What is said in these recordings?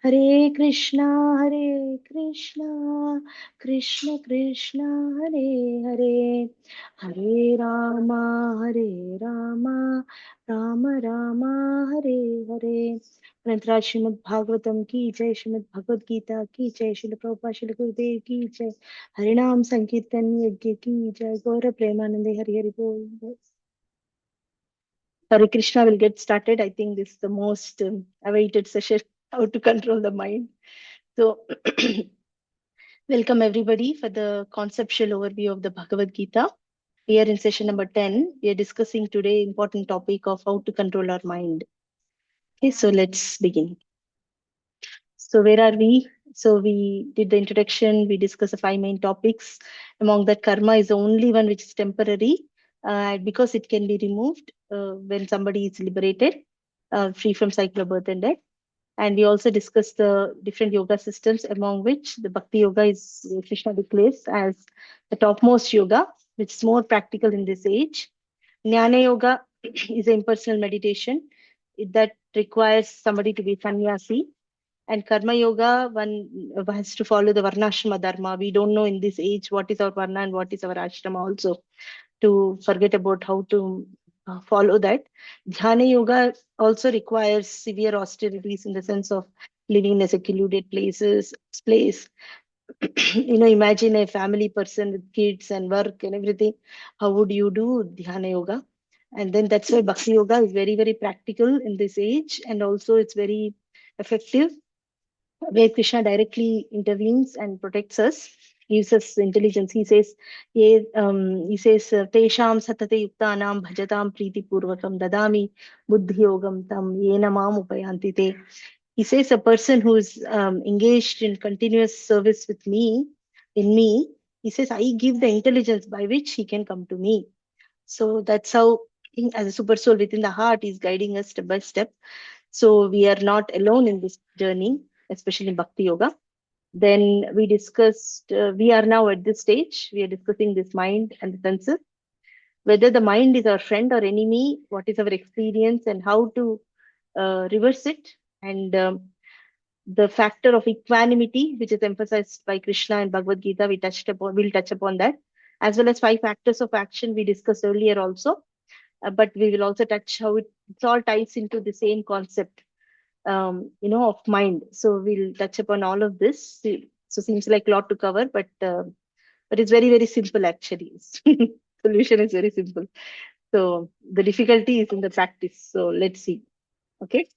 Hare Krishna, Krishna Krishna, Hare Hare, Hare Rama, Rama Rama, Hare Hare. Anantara Srimad Bhagavatam ki jai, Srimad Bhagavad-gītā ki jai, Srila Prabhupada Srila Gurudev ki jai, Harinam Sankirtan Yajna ki jai, Gaura Premanande Hari Hari Bol. Hare Krishna, will get started. I think this is the most awaited session, how to control the mind. So, welcome everybody for the conceptual overview of the Bhagavad-gītā. We are in session number 10. We are discussing today important topic of how to control our mind. Okay, so let's begin. So where are we? So we did the introduction. We discussed the 5 main topics. Among that, karma is the only one which is temporary because it can be removed when somebody is liberated, free from cycle of birth and death. And we also discussed the different yoga systems, among which the Bhakti Yoga is Krishna declares as the topmost yoga, which is more practical in this age. Jnana Yoga is an impersonal meditation that requires somebody to be sannyasi. And Karma Yoga, one has to follow the Varnashrama Dharma. We don't know in this age what is our Varna and what is our Ashrama also, to forget about how to follow that. Dhyana Yoga also requires severe austerities in the sense of living in a secluded place. Imagine a family person with kids and work and everything. How would you do Dhyana Yoga? And then that's why Bhakti Yoga is very, very practical in this age, and also it's very effective, where Krishna directly intervenes and protects us, gives us intelligence. He says, Tesham satate yuktanam bhajatam priti purvakam dadami buddhi yogam tam yena mam upayanti te. He says a person who is engaged in continuous service with me, he says, I give the intelligence by which he can come to me. So that's how, as a super soul within the heart, is guiding us step by step. So we are not alone in this journey, especially in Bhakti Yoga. Then we discussed, we are now at this stage, we are discussing this mind and the senses, whether the mind is our friend or enemy, what is our experience and how to reverse it. And the factor of equanimity, which is emphasized by Krishna and Bhagavad-gītā, we'll touch upon that, as well as 5 factors of action we discussed earlier also. But we will also touch how it all ties into the same concept, of mind. So we'll touch upon all of this. So seems like a lot to cover, but it's very, very simple actually. Solution is very simple. So the difficulty is in the practice. So let's see. Okay.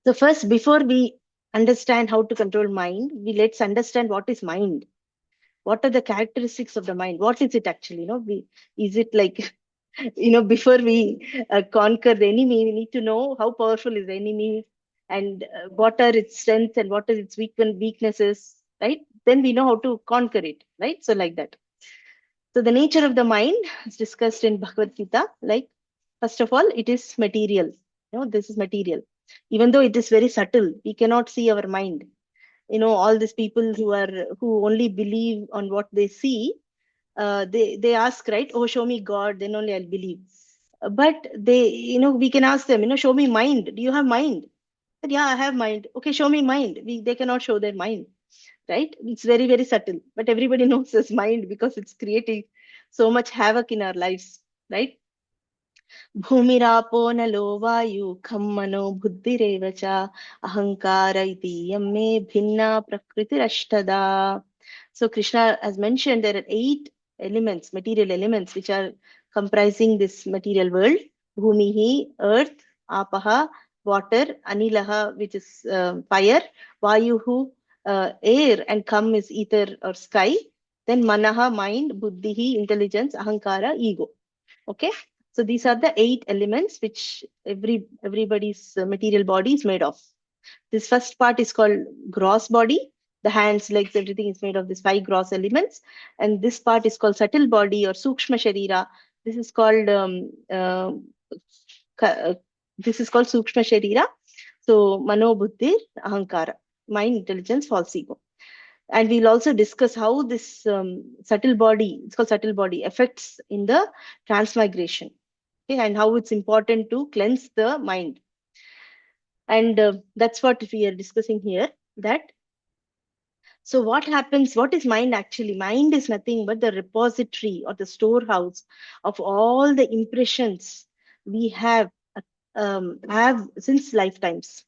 So first, before we understand how to control mind, let's understand what is mind. What are the characteristics of the mind? What is it actually? Is it like, before we conquer the enemy, we need to know how powerful is the enemy, and what are its strengths and what are its weaknesses, right? Then we know how to conquer it, right? So like that. So the nature of the mind is discussed in Bhagavad-gītā. Like, first of all, it is material. This is material. Even though it is very subtle, we cannot see our mind. All these people who only believe on what they see, they ask, right? Oh, show me God, then only I'll believe. But we can ask them, show me mind. Do you have mind? But yeah, I have mind. Okay, show me mind. They cannot show their mind, right? It's very, very subtle. But everybody knows this mind because it's creating so much havoc in our lives, right? Bhumirapo nalo vayu khammano buddhirev cha ahankara iti yamme bhinna prakritirashtada. So Krishna has mentioned there are 8 elements, material elements, which are comprising this material world. Bhumihi, earth; apaha, water; anilaha, which is fire; vayuhu, air; and kham is ether or sky. Then manaha, mind; buddhihi, intelligence; ahankara, ego. Okay. So these are the 8 elements which everybody's material body is made of. This first part is called gross body. The hands, legs, everything is made of these 5 gross elements. And this part is called subtle body or sukshma sharira. This is called sukshma sharira. So mano, buddhi, ahankara, mind, intelligence, false ego. And we'll also discuss how this subtle body, it's called subtle body, affects in the transmigration. Okay, and how it's important to cleanse the mind. And that's what we are discussing here. That so what happens? What is mind actually? Mind is nothing but the repository or the storehouse of all the impressions we have since lifetimes.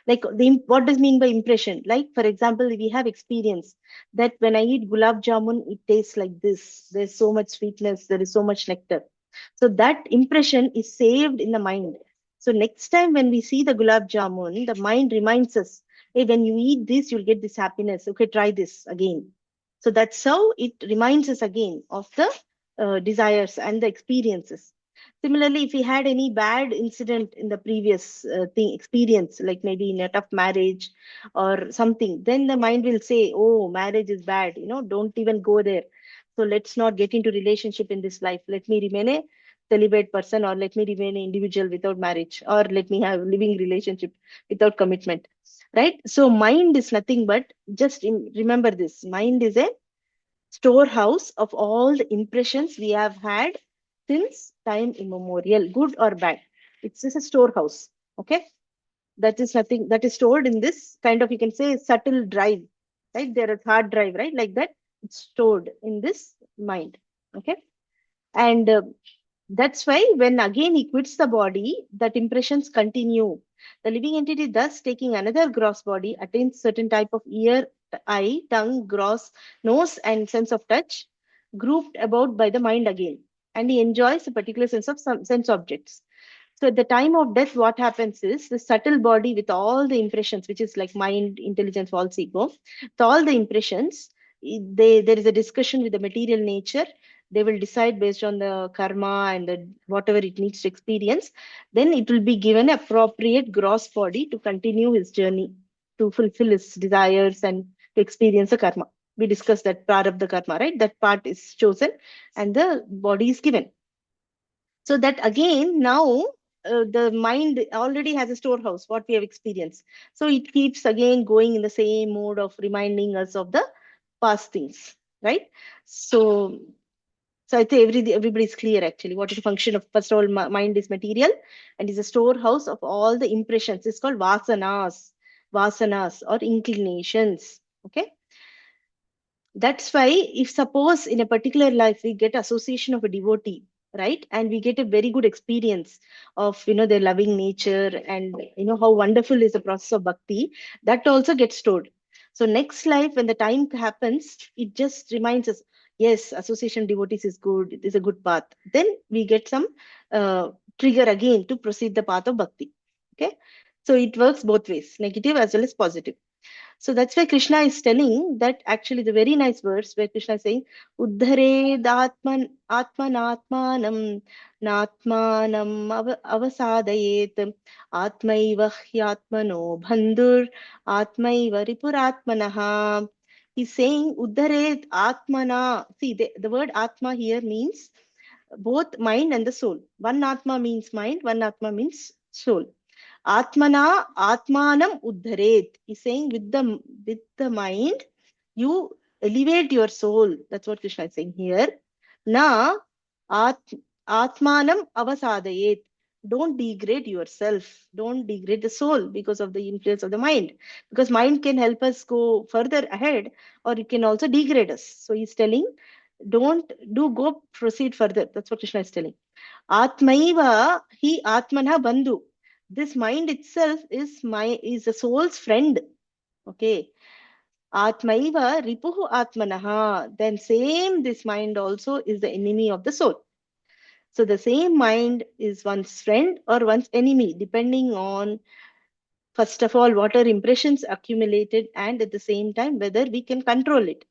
Like what does mean by impression? Like for example, we have experience that when I eat gulab jamun, it tastes like this. There's so much sweetness. There is so much nectar. So that impression is saved in the mind. So next time when we see the gulab jamun, the mind reminds us, hey, when you eat this, you'll get this happiness. Okay, try this again. So that's how it reminds us again of the desires and the experiences. Similarly, if we had any bad incident in the previous thing experience, like maybe in a tough marriage or something, then the mind will say, "Oh, marriage is bad. Don't even go there. So let's not get into relationship in this life. Let me remain a celibate person, or let me remain an individual without marriage, or let me have living relationship without commitment." Right? So mind is nothing but just remember this. Mind is a storehouse of all the impressions we have had since time immemorial, good or bad. It's just a storehouse. Okay. That is nothing that is stored in this kind of, you can say, subtle drive, right? There is hard drive, right? Like that. It's stored in this mind. Okay. And that's why when again he quits the body, that impressions continue. The living entity, thus taking another gross body, attains certain type of ear, eye, tongue, gross, nose, and sense of touch, grouped about by the mind again. And he enjoys a particular sense of some sense objects. So at the time of death, what happens is the subtle body with all the impressions, which is like mind, intelligence, false ego, with all the impressions, there is a discussion with the material nature. They will decide based on the karma and whatever it needs to experience. Then it will be given appropriate gross body to continue his journey, to fulfill his desires and to experience the karma. We discussed that part of the karma, right? That part is chosen and the body is given. So that again, now the mind already has a storehouse, what we have experienced. So it keeps again going in the same mode of reminding us of the past things, right? So, so I think everybody is clear actually. What is the function of, first of all, mind is material and is a storehouse of all the impressions. It's called vasanas or inclinations. Okay. That's why if suppose in a particular life we get association of a devotee, right, and we get a very good experience of their loving nature, and how wonderful is the process of bhakti, that also gets stored. So next life when the time happens, it just reminds us, yes, association devotees is good, it is a good path. Then we get some trigger again to proceed the path of bhakti. Okay, so it works both ways, negative as well as positive. So that's why Krishna is telling that, actually the very nice verse where Krishna is saying, Uddhared atmanatmanam natmanam avasadayet atmaiva hyatmano bandhur atmaiva ripuratmanaha. He's saying Uddhared atmana. See, the word atma here means both mind and the soul. One atma means mind, one atma means soul. Atmana Atmanam Uddharet. He's saying with the mind, you elevate your soul. That's what Krishna is saying here. Na at, Atmanam Avasadayet. Don't degrade yourself. Don't degrade the soul because of the influence of the mind. Because mind can help us go further ahead, or it can also degrade us. So he's telling, go proceed further. That's what Krishna is telling. Atmaiva hi Atmanha Bandhu. This mind itself is the soul's friend. Okay. Atmaiva ripuhu atmanaha. Then same this mind also is the enemy of the soul. So the same mind is one's friend or one's enemy, depending on, first of all, what are impressions accumulated, and at the same time whether we can control it.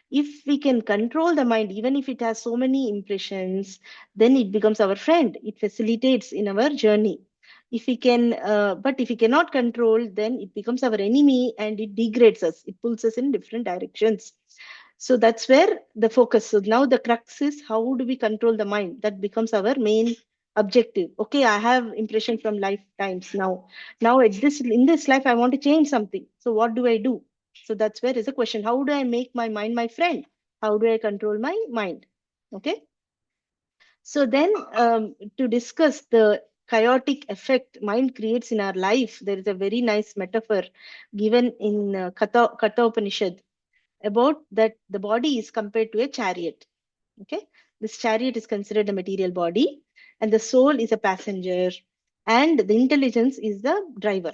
If we can control the mind, even if it has so many impressions, then it becomes our friend. It facilitates in our journey. If we can, but if we cannot control, then it becomes our enemy and it degrades us. It pulls us in different directions. So that's where the focus. So now the crux is, how do we control the mind? That becomes our main objective. Okay, I have impression from lifetimes now. Now in this life, I want to change something. So what do I do? So that's where is a question. How do I make my mind my friend? How do I control my mind? Okay. So then to discuss the chaotic effect mind creates in our life. There is a very nice metaphor given in Katha Upanishad about that the body is compared to a chariot. Okay, this chariot is considered a material body, and the soul is a passenger, and the intelligence is the driver.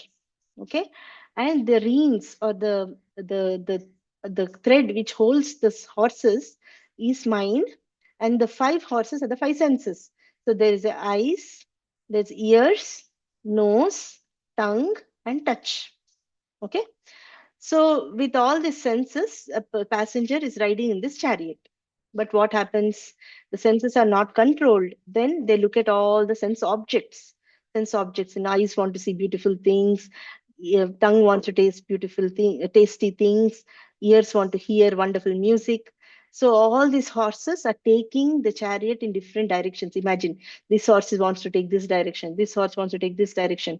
Okay, and the reins or the thread which holds the horses is mind, and the five horses are the five senses. So there is a eyes, there's ears, nose, tongue, and touch. Okay, so with all these senses, a passenger is riding in this chariot. But what happens? The senses are not controlled. Then they look at all the sense objects. Sense objects, and eyes want to see beautiful things. Tongue wants to taste tasty things. Ears want to hear wonderful music. So all these horses are taking the chariot in different directions. Imagine this horse wants to take this direction. This horse wants to take this direction.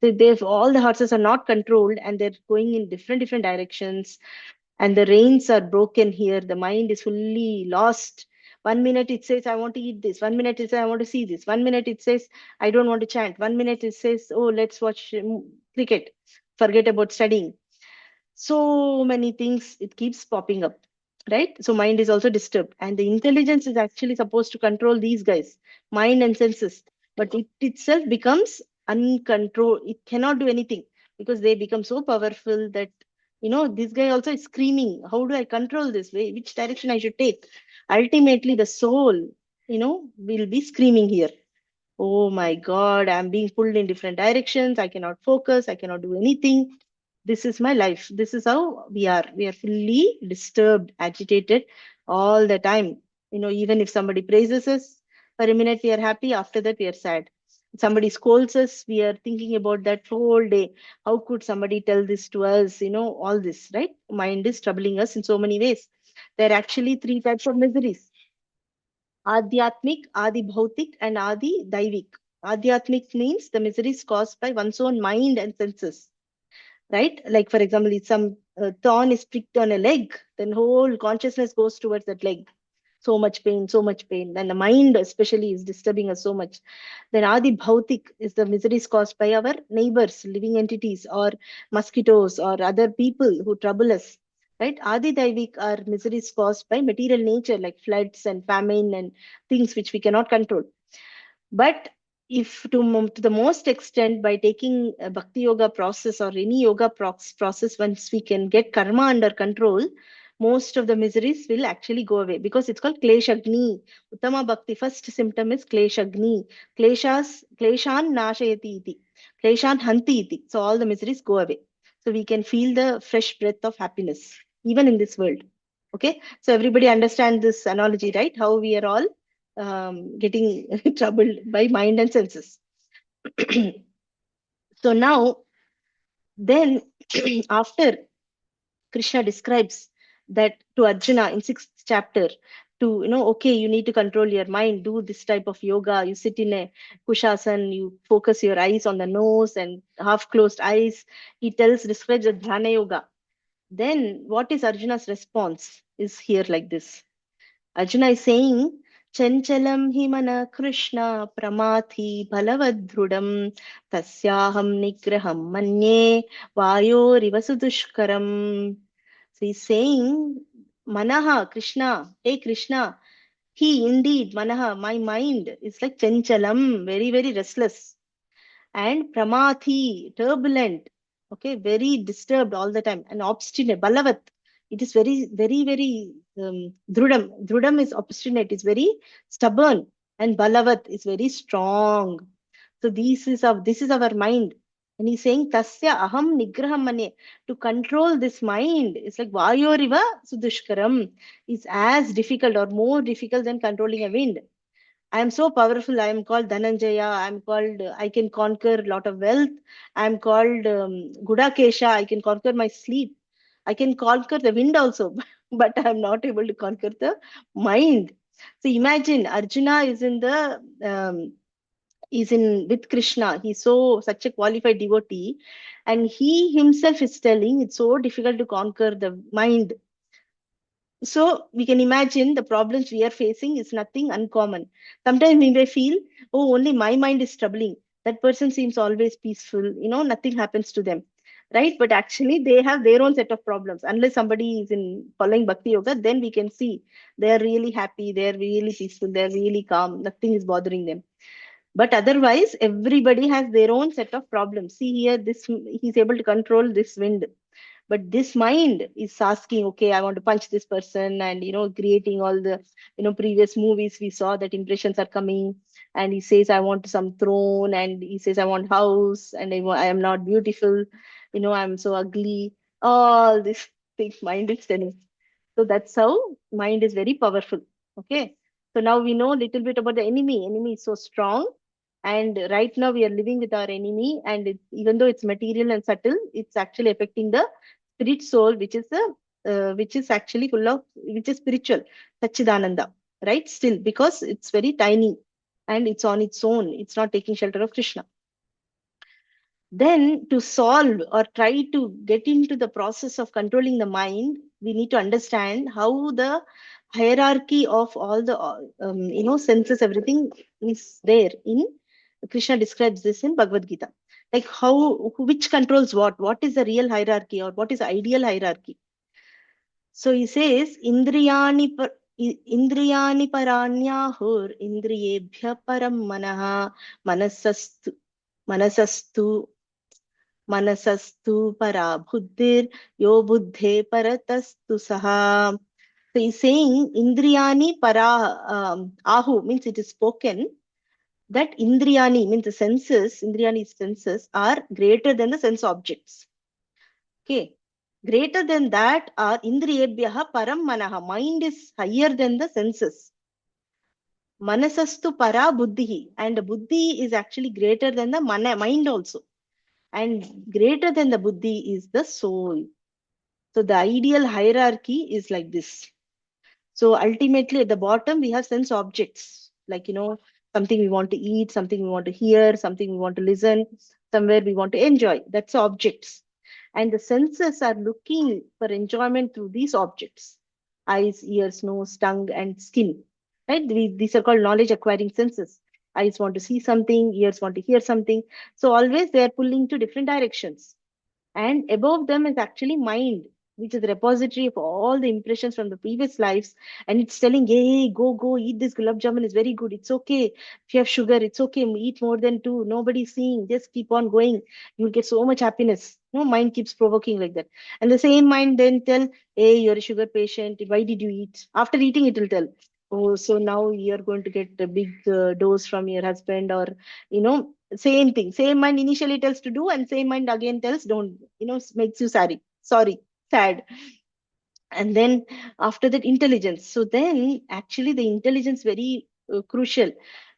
They've all the horses are not controlled, and they're going in different directions, and the reins are broken here. The mind is fully lost. 1 minute it says I want to eat this, 1 minute it says I want to see this, 1 minute it says I don't want to chant, 1 minute it says, oh, let's watch cricket, forget about studying. So many things, it keeps popping up, right? So mind is also disturbed, and the intelligence is actually supposed to control these guys, mind and senses, but it itself becomes uncontrolled. It cannot do anything because they become so powerful that, this guy also is screaming, how do I control this way, which direction I should take? Ultimately the soul, will be screaming here, oh my god, I'm being pulled in different directions, I cannot focus, I cannot do anything. This is my life. This is how we are. We are fully disturbed, agitated all the time. Even if somebody praises us, for a minute we are happy, after that we are sad. Somebody scolds us, we are thinking about that whole day. How could somebody tell this to us? All this, right? Mind is troubling us in so many ways. There are actually three types of miseries: Adhyatmic, Adi Bhautik, and Adi Daivik. Adhyatmic means the miseries caused by one's own mind and senses, right? Like, for example, if some thorn is pricked on a leg, then whole consciousness goes towards that leg. So much pain, so much pain. And the mind, especially, is disturbing us so much. Then Adi Bhautik is the miseries caused by our neighbors, living entities, or mosquitoes, or other people who trouble us. Right? Adi Daivik are miseries caused by material nature, like floods and famine and things which we cannot control. But if to the most extent, by taking a bhakti yoga process or any yoga process, once we can get karma under control, most of the miseries will actually go away, because it's called kleshagni. Uttama bhakti, first symptom is kleshagni. Kleshan nashayati iti. Kleshan hanti iti. So all the miseries go away. So we can feel the fresh breath of happiness, even in this world. Okay. So everybody understand this analogy, right? How we are all getting troubled by mind and senses. So now, then, after Krishna describes that to Arjuna in 6th chapter, to, okay, you need to control your mind, do this type of yoga. You sit in a Kushasan, you focus your eyes on the nose and half closed eyes. He describes the Dhyana yoga. Then what is Arjuna's response is here like this. Arjuna is saying, Chanchalam himana Krishna pramathi balavadhrudam tasyaham nigraham manye vayoriva sudushkaram. So he's saying, Manaha, Krishna, hey Krishna, he indeed, Manaha, my mind is like Chanchalam, very, very restless, and Pramathi, turbulent, okay, very disturbed all the time, and obstinate, Balavat. It is very, very, very Dhrudam. Dhrudam is obstinate, is very stubborn, and Balavat is very strong. So this is our mind. And he's saying, Tasya aham nigraham mane. To control this mind, it's like Vayoriva Sudushkaram, is as difficult or more difficult than controlling a wind. I am so powerful. I am called Dhananjaya. I can conquer a lot of wealth. I am called Gudakesha. I can conquer my sleep. I can conquer the wind also, but I am not able to conquer the mind. So imagine Arjuna is in with Krishna. He's such a qualified devotee, and he himself is telling it's so difficult to conquer the mind. So we can imagine the problems we are facing is nothing uncommon. Sometimes we may feel, oh, only my mind is troubling. That person seems always peaceful, nothing happens to them, right? But actually they have their own set of problems. Unless somebody is in following bhakti yoga, then we can see they are really happy, they are really peaceful, they are really calm, nothing is bothering them. But otherwise, everybody has their own set of problems. See here, this he's able to control this wind, but this mind is asking, okay, I want to punch this person, and creating all the previous movies we saw, that impressions are coming, and he says, I want some throne, and he says, I want house, and I am not beautiful, I'm so ugly. All this thing mind is telling. So that's how mind is very powerful. Okay. So now we know a little bit about the enemy. Enemy is so strong. And right now we are living with our enemy. And even though it's material and subtle, it's actually affecting the spirit soul, which is actually full of, which is spiritual, Sachidananda, right? Still, because it's very tiny and it's on its own. It's not taking shelter of Krishna. Then to solve or try to get into the process of controlling the mind, we need to understand how the hierarchy of all the senses, everything is there in Krishna describes this in Bhagavad-gītā. Like which controls what is the real hierarchy, or what is the ideal hierarchy. So he says, Indriyani paranyahur indriyebhya param manaha manasastu manasastu para buddhir yo buddhe paratastu saha. So he's saying Indriyani para ahu means it is spoken that Indriyani means the senses, Indriyani senses are greater than the sense objects. Okay. Greater than that are Indriyebhyaha param manaha. Mind is higher than the senses. Manasastu para buddhi. And buddhi is actually greater than the mind also. And greater than the buddhi is the soul. So the ideal hierarchy is like this. So ultimately at the bottom we have sense objects, like something we want to eat, something we want to hear, something we want to listen, somewhere we want to enjoy. That's objects. And the senses are looking for enjoyment through these objects: eyes, ears, nose, tongue, and skin. Right? These are called knowledge acquiring senses. Eyes want to see something, ears want to hear something. So always they are pulling to different directions. And above them is actually mind, which is the repository of all the impressions from the previous lives. And it's telling, hey, go, eat this gulab jamun, is very good. It's okay. If you have sugar, it's okay. Eat more than two. Nobody's seeing. Just keep on going. You'll get so much happiness. No, mind keeps provoking like that. And the same mind then tell, hey, you're a sugar patient. Why did you eat? After eating, it will tell, oh, so now you're going to get a big dose from your husband, or, same thing. Same mind initially tells to do, and same mind again tells don't, makes you sorry, sad. And then after that, intelligence. So then actually the intelligence very crucial.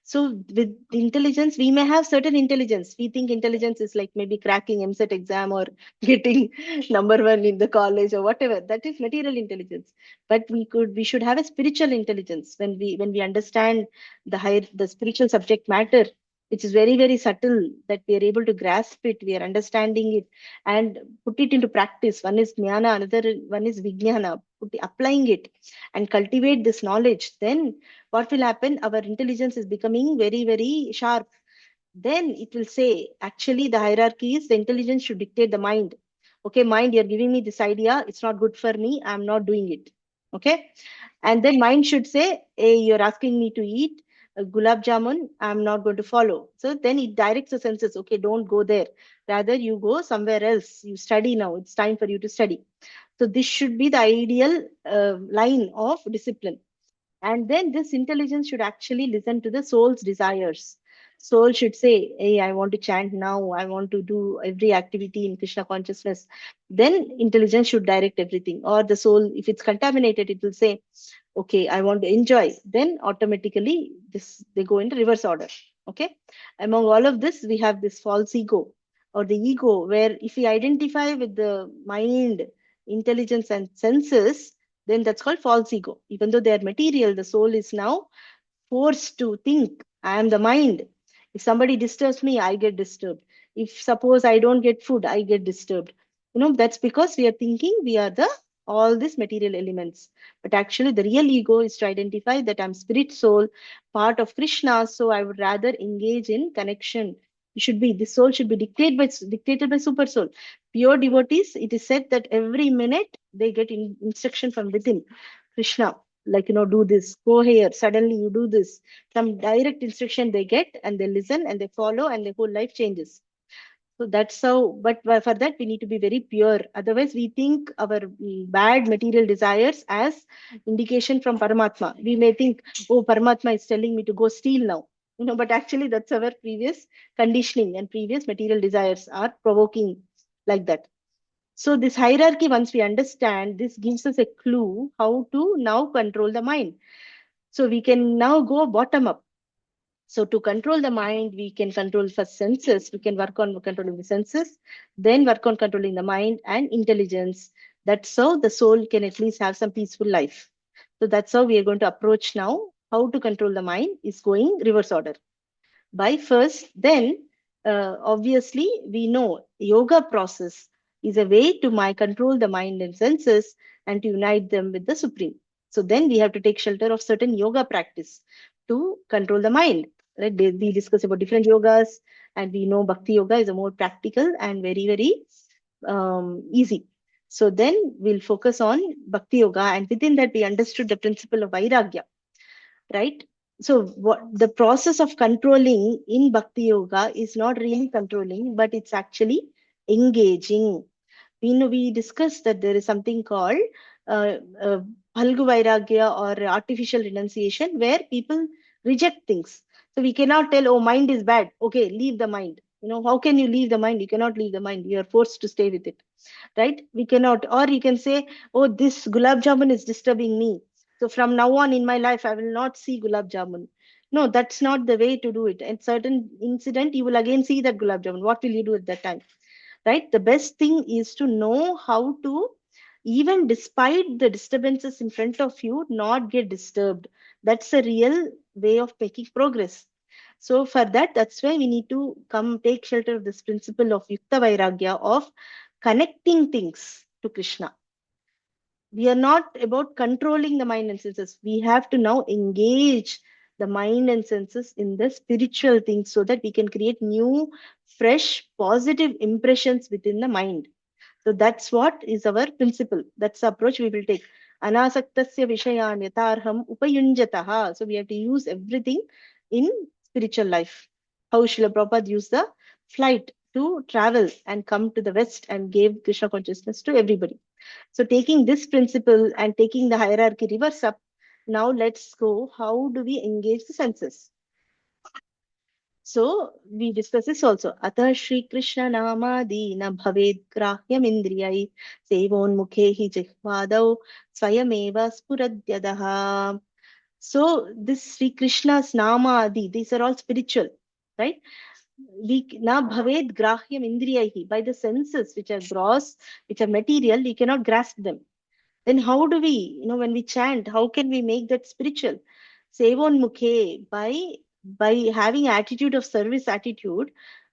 So with intelligence, we may have certain intelligence. We think intelligence is like maybe cracking MSET exam, or getting number one in the college, or whatever. That is material intelligence. But we should have a spiritual intelligence when we understand the spiritual subject matter, which is very, very subtle, that we are able to grasp it, we are understanding it, and put it into practice. One is jnana, another one is vijnana, applying it and cultivate this knowledge. Then what will happen? Our intelligence is becoming very, very sharp. Then it will say, actually, the hierarchy is the intelligence should dictate the mind. Okay, mind, you're giving me this idea, it's not good for me, I'm not doing it. Okay. And then mind should say, hey, you're asking me to eat gulab jamun, I'm not going to follow. So then it directs the senses, okay, don't go there. Rather, you go somewhere else. You study now. It's time for you to study. So this should be the ideal line of discipline. And then this intelligence should actually listen to the soul's desires. Soul should say, hey, I want to chant now. I want to do every activity in Krishna consciousness. Then intelligence should direct everything. Or the soul, if it's contaminated, it will say, okay, I want to enjoy. Then automatically they go into reverse order. Okay. Among all of this, we have this false ego, or the ego, where if we identify with the mind, intelligence, and senses, then that's called false ego. Even though they are material, the soul is now forced to think, I am the mind. If somebody disturbs me, I get disturbed. If suppose I don't get food, I get disturbed. That's because we are thinking we are all these material elements. But actually the real ego is to identify that I'm spirit soul, part of Krishna. So I would rather engage in connection This soul should be dictated by super soul. Pure devotees, it is said that every minute they get instruction from within Krishna, like, do this, go here, suddenly you do this. Some direct instruction they get, and they listen and they follow, and their whole life changes. So that's how, but for that we need to be very pure. Otherwise, we think our bad material desires as indication from Paramatma. We may think, oh, Paramatma is telling me to go steal now. But actually that's our previous conditioning and previous material desires are provoking like that. So this hierarchy, once we understand, this gives us a clue how to now control the mind. So we can now go bottom up. So to control the mind, we can control first senses. We can work on controlling the senses, then work on controlling the mind and intelligence. That's how the soul can at least have some peaceful life. So that's how we are going to approach now. How to control the mind is going reverse order. By first, then obviously we know yoga process is a way to control the mind and senses and to unite them with the supreme. So then we have to take shelter of certain yoga practice to control the mind. Right? We discuss about different yogas, and we know bhakti yoga is a more practical and very, very easy. So then we'll focus on bhakti yoga, and within that we understood the principle of vairagya, right? So what the process of controlling in bhakti yoga is not really controlling, but it's actually engaging. We discussed that there is something called uh, uh, Phalgu Vairagya, or artificial renunciation, where people reject things. So we cannot tell, oh, mind is bad. Okay, leave the mind. How can you leave the mind? You cannot leave the mind. You are forced to stay with it, right? We cannot. Or you can say, oh, this gulab jamun is disturbing me. So from now on in my life, I will not see gulab jamun. No, that's not the way to do it. And certain incident, you will again see that gulab jamun. What will you do at that time? Right? The best thing is to know how to, even despite the disturbances in front of you, not get disturbed. That's a real way of making progress. So for that, that's why we need to come take shelter of this principle of Yukta Vairagya, of connecting things to Krishna. We are not about controlling the mind and senses. We have to now engage the mind and senses in the spiritual things so that we can create new, fresh, positive impressions within the mind. So that's what is our principle. That's the approach we will take. Anasaktasya vishayan yatarham upayunjataha. So we have to use everything in spiritual life. How Srila Prabhupada used the flight to travel and come to the West and gave Krishna consciousness to everybody. So taking this principle and taking the hierarchy reverse up, now let's go. How do we engage the senses? So we discuss this also. Atah Shri Krishna Namadi na bhaved grahyam indriyai sevon mukhehi jihvadau swayameva spuradyadaha. So this Sri Krishna's Namadi, these are all spiritual, right? We na bhaved grahyam indriyai, by the senses which are gross, which are material, we cannot grasp them. Then how do we, when we chant, how can we make that spiritual? Sevon mukhe, by having attitude of service attitude,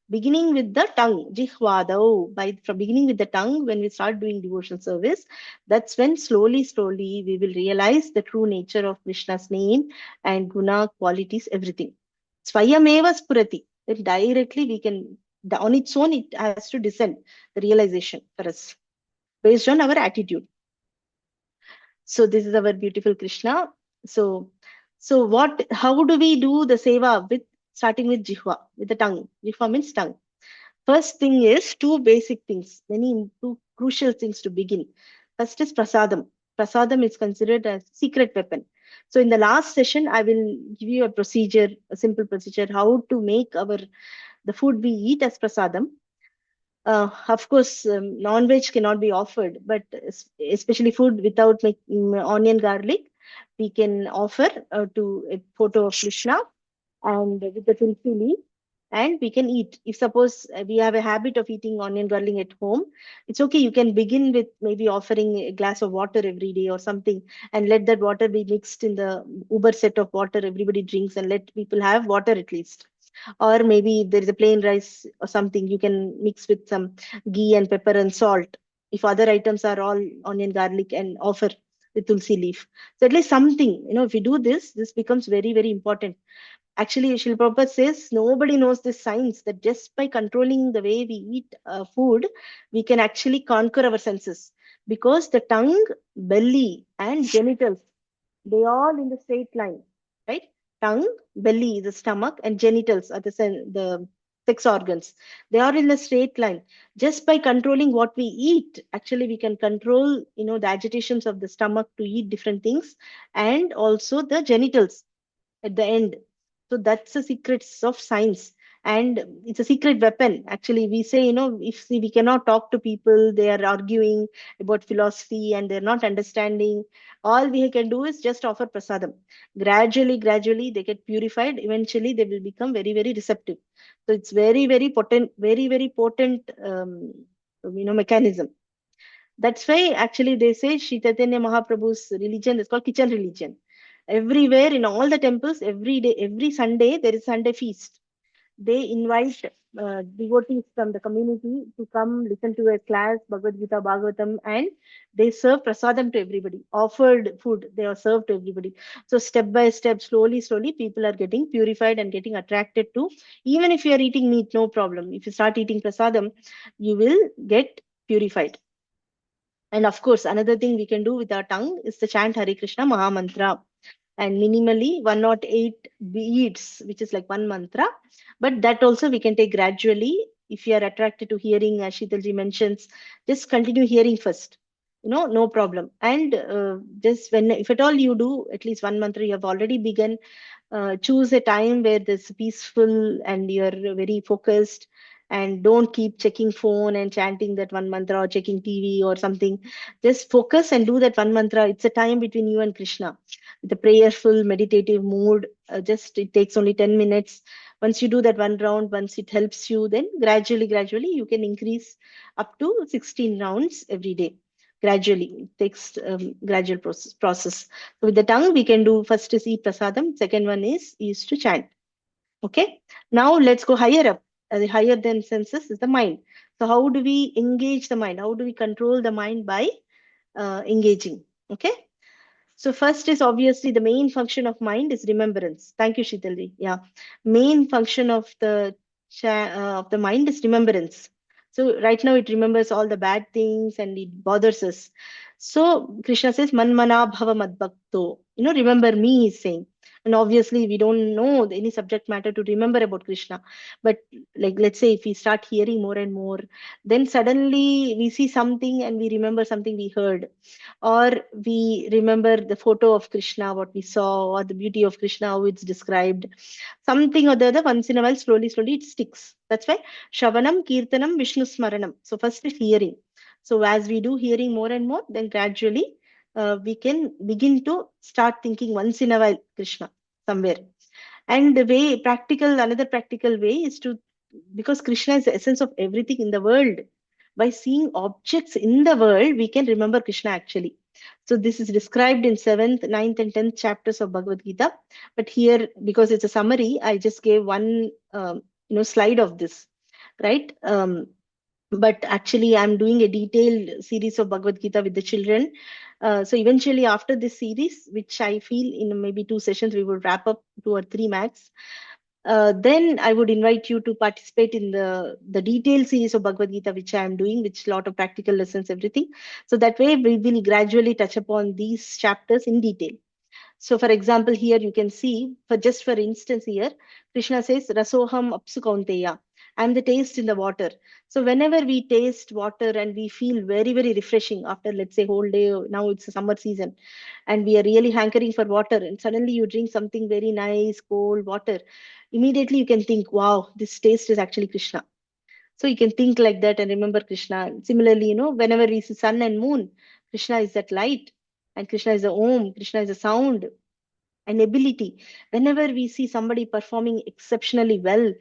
beginning with the tongue, jihvadau, from beginning with the tongue, when we start doing devotional service, that's when slowly, slowly we will realize the true nature of Krishna's name and guna, qualities, everything. Swayameva spurati. Then directly we can, on its own, it has to descend, the realization for us, based on our attitude. So this is our beautiful Krishna. So how do we do the seva? With starting with jihva, with the tongue. Jihva means tongue. First thing is two basic things, two crucial things to begin. First is prasadam. Prasadam is considered as secret weapon. So in the last session, I will give you a simple procedure, how to make the food we eat as prasadam. Of course, non-veg cannot be offered, but especially food without onion, garlic, we can offer to a photo of Krishna and with the tulsi leaf, and we can eat. If suppose we have a habit of eating onion, garlic at home, it's okay. You can begin with maybe offering a glass of water every day or something, and let that water be mixed in the uber set of water everybody drinks, and let people have water at least. Or maybe if there is a plain rice or something, you can mix with some ghee and pepper and salt. If other items are all onion, garlic, and offer the tulsi leaf. So at least something, if you do this, this becomes very, very important. Actually, Srila Prabhupada says nobody knows this science that just by controlling the way we eat food, we can actually conquer our senses. Because the tongue, belly, and genitals, they all in the straight line, right? Tongue, belly, the stomach, and genitals are the sex organs. They are in a straight line. Just by controlling what we eat, actually we can control, the agitations of the stomach to eat different things, and also the genitals at the end. So that's the secrets of science. And it's a secret weapon. Actually, we say, if we cannot talk to people, they are arguing about philosophy and they're not understanding. All we can do is just offer prasadam. Gradually, they get purified. Eventually, they will become very, very receptive. So it's very, very potent, very, very potent, mechanism. That's why actually they say Sri Chaitanya Mahaprabhu's religion is called kitchen religion. Everywhere in all the temples, every day, every Sunday, there is Sunday feast. They invite devotees from the community to come listen to a class, Bhagavad-gītā, Bhagavatam, and they serve prasadam to everybody. Offered food, they are served to everybody. So step by step, slowly, people are getting purified and getting attracted to. Even if you are eating meat, no problem. If you start eating prasadam, you will get purified. And of course, another thing we can do with our tongue is to chant Hare Krishna Maha Mantra, and minimally 108 beads, which is like one mantra. But that also we can take gradually. If you are attracted to hearing, as Sheetalji mentions, just continue hearing first. No problem. And just when, if at all you do at least one mantra, you have already begun. Choose a time where there's peaceful and you're very focused, and don't keep checking phone and chanting that one mantra or checking TV or something. Just focus and do that one mantra. It's a time between you and Krishna, the prayerful meditative mood. Just it takes only 10 minutes. Once you do that one round, once it helps you, then gradually you can increase up to 16 rounds every day. Gradually it takes gradual process. So with the tongue we can do, first is eat prasadam, second one is to chant. Okay, now let's go higher up. The higher than senses is the mind. So how do we engage the mind? How do we control the mind? By engaging. Okay, so first is obviously the main function of mind is remembrance. Thank you, Shitali. Yeah, main function of the mind is remembrance. So right now it remembers all the bad things and it bothers us. So Krishna says, "Manmana bhava madbhakto." Remember me, he's saying. And obviously we don't know any subject matter to remember about Krishna. But like, let's say if we start hearing more and more, then suddenly we see something and we remember something we heard, or we remember the photo of Krishna, what we saw, or the beauty of Krishna, how it's described, something or the other. Once in a while, slowly it sticks. That's why Shravanam, Kirtanam, Vishnu Smaranam. So first is hearing. So as we do hearing more and more, then gradually we can begin to start thinking once in a while Krishna somewhere. And the way practical, another practical way is to, because Krishna is the essence of everything in the world, by seeing objects in the world, we can remember Krishna actually. So this is described in 7th, 9th, and 10th chapters of Bhagavad-gītā. But here, because it's a summary, I just gave one slide of this, right? But actually, I'm doing a detailed series of Bhagavad-gītā with the children. So eventually, after this series, which I feel in maybe 2 sessions, we will wrap up 2 or 3 max. Then I would invite you to participate in the detailed series of Bhagavad-gītā, which I am doing, which lot of practical lessons, everything. So that way we will gradually touch upon these chapters in detail. So for example, here you can see, for instance here, Krishna says, Rasoham apsu kaunteya. I'm the taste in the water. So whenever we taste water and we feel very, very refreshing after, let's say, whole day, now it's a summer season, and we are really hankering for water, and suddenly you drink something very nice, cold water, immediately you can think, wow, this taste is actually Krishna. So you can think like that and remember Krishna. Similarly, whenever we see sun and moon, Krishna is that light, and Krishna is the Om, Krishna is the sound and ability. Whenever we see somebody performing exceptionally well,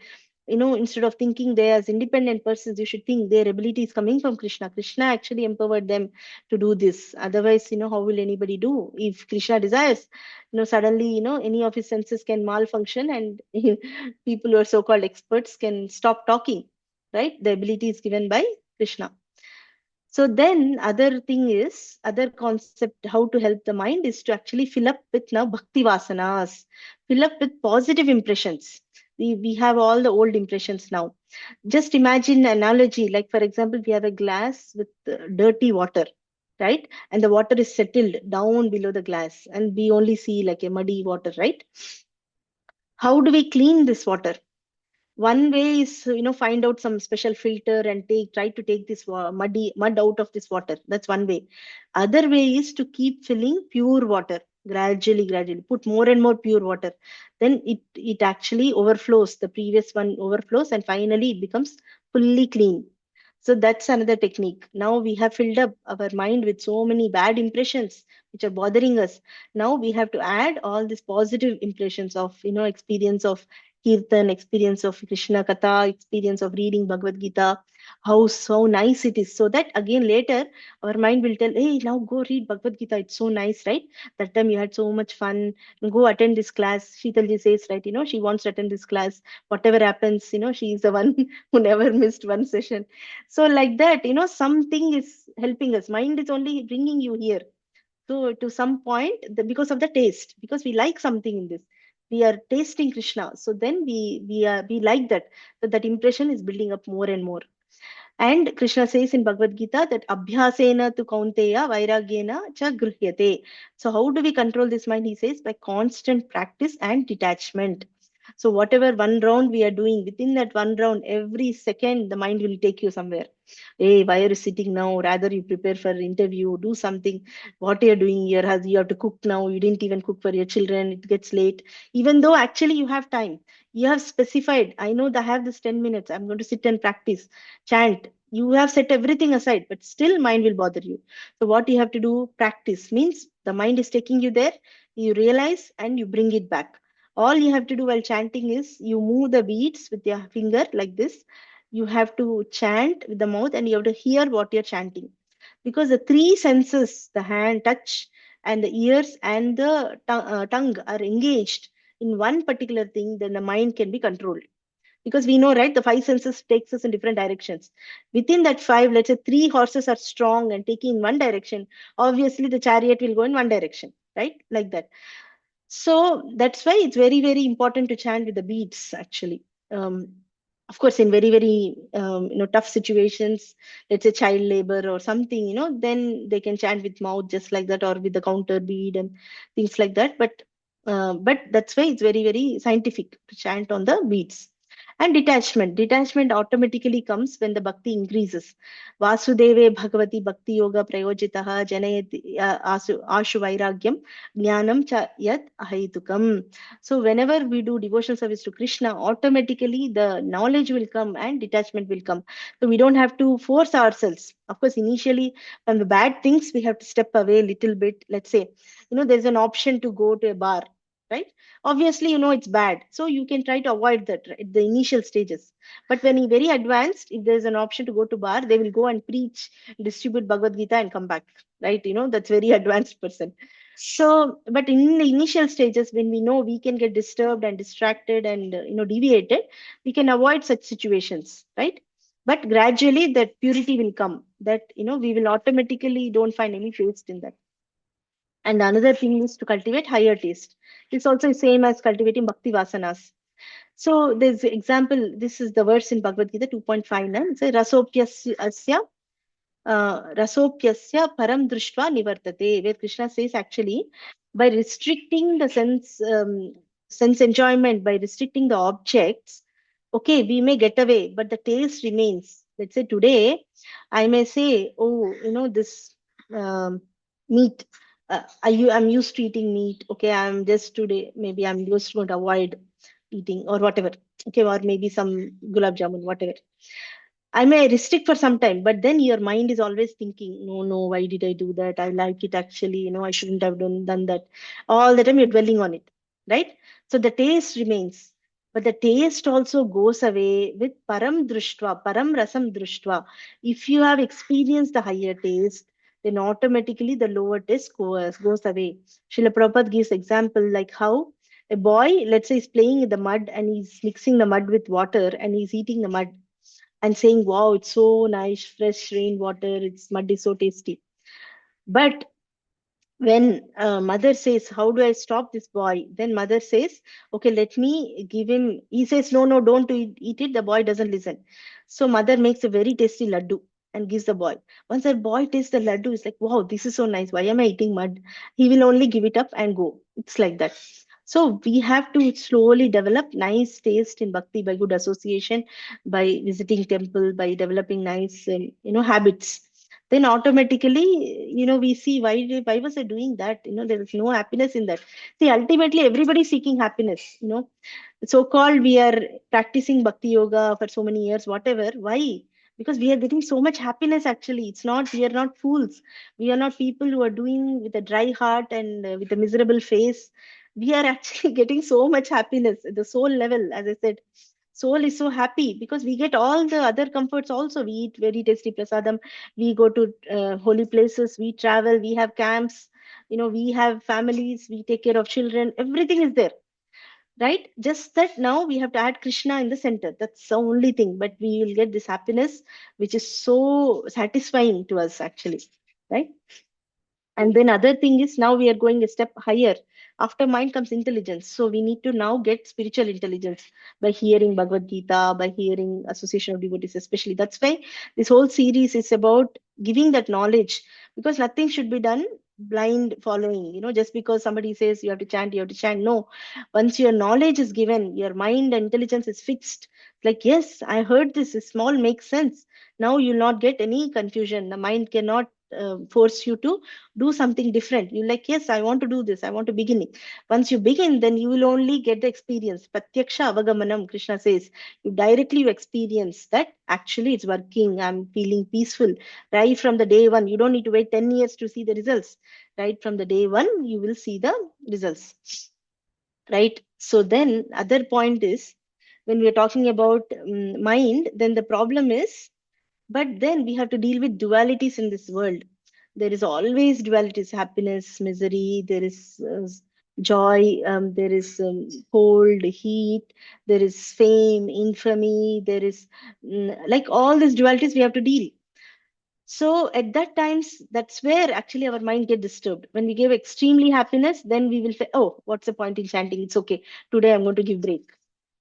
instead of thinking they as independent persons, you should think their ability is coming from Krishna. Krishna actually empowered them to do this. Otherwise, how will anybody do? If Krishna desires, suddenly, any of his senses can malfunction, and people who are so-called experts can stop talking, right? The ability is given by Krishna. So then other concept how to help the mind is to actually fill up with now bhakti vasanas, fill up with positive impressions. We have all the old impressions now. Just imagine analogy, like for example, we have a glass with dirty water, right? And the water is settled down below the glass, and we only see like a muddy water, right? How do we clean this water? One way is find out some special filter and try to take this mud out of this water. That's one way. Other way is to keep filling pure water gradually, put more and more pure water. Then it actually overflows, the previous one overflows, and finally it becomes fully clean. So that's another technique. Now we have filled up our mind with so many bad impressions which are bothering us. Now we have to add all these positive impressions of experience of kirtan, experience of Krishna Katha, experience of reading Bhagavad-gītā, how so nice it is. So that again later our mind will tell, hey, now go read Bhagavad-gītā. It's so nice, right? That time you had so much fun. Go attend this class. Sheetalji says, right, she wants to attend this class. Whatever happens, she is the one who never missed one session. So like that, something is helping us. Mind is only bringing you here. So to some point, because of the taste, because we like something in this, we are tasting Krishna. So then we like that. So that impression is building up more and more. And Krishna says in Bhagavad-gītā that abhyasena tu kaunteya vairagyena cha gruhyate. So how do we control this mind? He says by constant practice and detachment. So whatever one round we are doing, within that one round, every second the mind will take you somewhere. Hey, why are you sitting now? Rather you prepare for interview, do something. What you're doing here, has you have to cook now. You didn't even cook for your children. It gets late. Even though actually you have time, you have specified. I know that I have this 10 minutes. I'm going to sit and practice, chant. You have set everything aside, but still mind will bother you. So what you have to do, practice means the mind is taking you there. You realize and you bring it back. All you have to do while chanting is you move the beads with your finger like this. You have to chant with the mouth and you have to hear what you're chanting. Because the three senses, the hand, touch, and the ears and the tongue are engaged in one particular thing, then the mind can be controlled. Because we know, right, the five senses takes us in different directions. Within that five, let's say three horses are strong and taking in one direction, obviously the chariot will go in one direction, right? Like that. So that's why it's very, very important to chant with the beats, actually. Of course, in very, very tough situations, let's say child labor or something, then they can chant with mouth just like that, or with the counter bead and things like that. But that's why it's very, very scientific to chant on the beats. And detachment automatically comes when the bhakti increases. Vasudeve Bhagavati Bhakti Yoga Prayojitaha Janayati Ashu Vairagyam Jnanam Cha Yat Ahaitukam. So whenever we do devotional service to Krishna, automatically the knowledge will come and detachment will come. So we don't have to force ourselves. Of course, initially from the bad things, we have to step away a little bit. Let's say, there's an option to go to a bar, right? Obviously it's bad, so you can try to avoid that at the initial stages. But when you're very advanced, if there's an option to go to bar, they will go and preach, distribute Bhagavad-gītā and come back, right? That's very advanced person. So but in the initial stages, when we know we can get disturbed and distracted and deviated, we can avoid such situations, right? But gradually that purity will come, that we will automatically don't find any taste in that. And another thing is to cultivate higher taste. It's also the same as cultivating bhakti vasanas. So there's example, this is the verse in Bhagavad-gītā 2.59. It says, rasopyasya param drishtva nivartate, where Krishna says actually, by restricting the sense enjoyment, by restricting the objects, okay, we may get away, but the taste remains. Let's say today, I may say, oh, this meat, I'm used to eating meat. Okay, I'm just today, maybe I'm just going to avoid eating or whatever. Okay, or maybe some gulab jamun, whatever. I may restrict for some time, but then your mind is always thinking, no, why did I do that? I like it actually, I shouldn't have done that. All the time you're dwelling on it, right? So the taste remains, but the taste also goes away with param drishtva, param rasam drishtva. If you have experienced the higher taste, then automatically the lower taste goes away. Srila Prabhupada gives example like how a boy, let's say, is playing in the mud and he's mixing the mud with water and he's eating the mud. and saying, wow, it's so nice, fresh rainwater, it's mud is so tasty. But when mother says, how do I stop this boy? Then mother says, okay, let me give him. He says, no, no, don't eat it. The boy doesn't listen. So mother makes a very tasty laddu and gives the boy. Once that boy tastes the laddu, it's like, wow, this is so nice. Why am I eating mud? He will only give it up and go. It's like that. So we have to slowly develop nice taste in bhakti by good association, by visiting temple, by developing nice, habits. Then automatically, we see, why was I doing that? There is no happiness in that. See, ultimately everybody is seeking happiness. So called we are practicing bhakti yoga for so many years, whatever. Why? Because we are getting so much happiness. Actually, it's not, we are not fools. We are not people who are doing with a dry heart and with a miserable face. We are actually getting so much happiness at the soul level. As I said, soul is so happy because we get all the other comforts also. We eat very tasty prasadam, we go to holy places, we travel, we have camps, we have families, we take care of children, everything is there, right? Just that now we have to add Krishna in the center. That's the only thing, but we will get this happiness which is so satisfying to us actually, right? And then other thing is, now we are going a step higher. After mind comes intelligence. So we need to now get spiritual intelligence by hearing Bhagavad-gītā, by hearing Association of Devotees, especially. That's why this whole series is about giving that knowledge, because nothing should be done blind following. Just because somebody says you have to chant, you have to chant. No. Once your knowledge is given, your mind and intelligence is fixed. Like, yes, I heard this. This small makes sense. Now you'll not get any confusion. The mind cannot force you to do something different. You like, yes, I want to do this, I want to begin it. Once you begin, then you will only get the experience. Pratyaksha avagamanam, Krishna says. You experience that actually it's working, I'm feeling peaceful. Right from the day one, you don't need to wait 10 years to see the results. Right from the day one, you will see the results. Right. So then other point is, when we are talking about mind, then the problem is, but then we have to deal with dualities in this world. There is always dualities: happiness, misery, there is joy, there is cold, heat, there is fame, infamy, there is like all these dualities we have to deal. So at that times, that's where actually our mind get disturbed. When we give extremely happiness, then we will say, oh, what's the point in chanting? It's okay. Today I'm going to give break.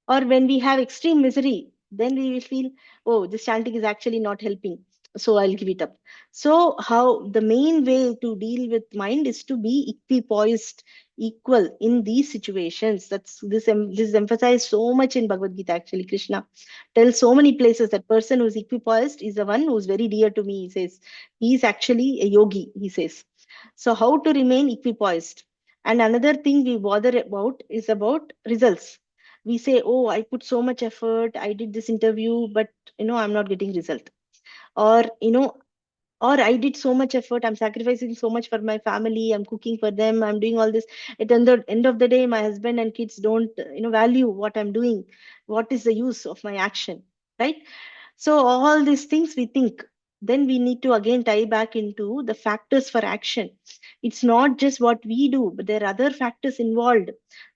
Or when we have extreme misery, then we will feel, oh, this chanting is actually not helping, so I'll give it up. So how the main way to deal with mind is to be equipoised, equal in these situations. That's this is emphasized so much in Bhagavad-gītā. Actually, Krishna tells so many places that person who is equipoised is the one who's very dear to me. He says he's actually a yogi, he says. So how to remain equipoised? And another thing we bother about is about results. We say, oh, I put so much effort, I did this interview, but I'm not getting result. Or or I did so much effort, I'm sacrificing so much for my family, I'm cooking for them, I'm doing all this. At the end of the day, my husband and kids don't value what I'm doing. What is the use of my action, right? So all these things we think. Then we need to again tie back into the factors for action. It's not just what we do, but there are other factors involved.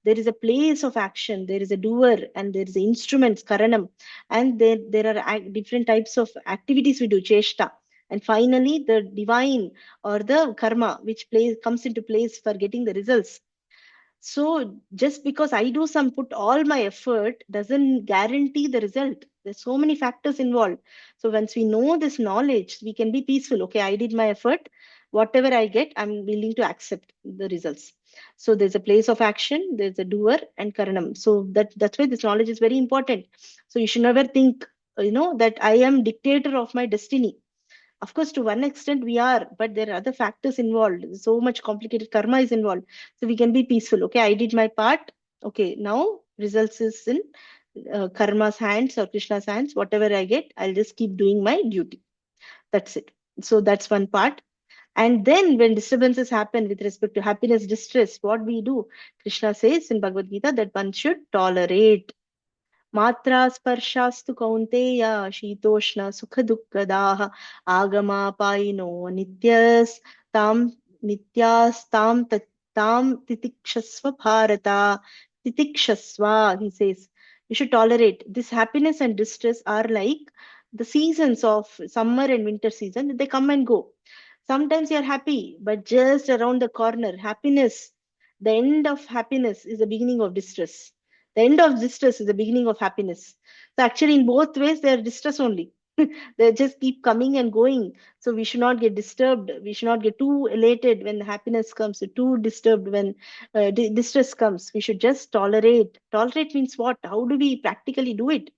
There is a place of action, there is a doer, and there is instruments, karanam, and there are different types of activities we do, cheshta. And finally, the divine or the karma, which comes into place for getting the results. So just because I do some put all my effort doesn't guarantee the result. There's so many factors involved. So once we know this knowledge, we can be peaceful. Okay, I did my effort. Whatever I get, I'm willing to accept the results. So there's a place of action, there's a doer and karanam. So that's why this knowledge is very important. So you should never think, that I am dictator of my destiny. Of course, to one extent we are, but there are other factors involved. So much complicated karma is involved. So we can be peaceful. Okay, I did my part. Okay, now results is in karma's hands or Krishna's hands. Whatever I get, I'll just keep doing my duty. That's it. So that's one part. And then when disturbances happen with respect to happiness, distress, what we do? Krishna says in Bhagavad-gītā that one should tolerate. मात्रा स्पर्शास्तु कौन्तेय शीतोष्ण सुखदुःखदाः आगमापायिनो नित्यस्तां नित्यास्तां तां तितिक्षस्व Bharat. Titikshasva, he says. You should tolerate. This happiness and distress are like the seasons of summer and winter season, they come and go. Sometimes you're happy, but just around the corner, happiness, the end of happiness is the beginning of distress. The end of distress is the beginning of happiness. So actually, in both ways, they are distress only. They just keep coming and going. So we should not get disturbed. We should not get too elated when happiness comes, too disturbed when distress comes. We should just tolerate. Tolerate means what? How do we practically do it?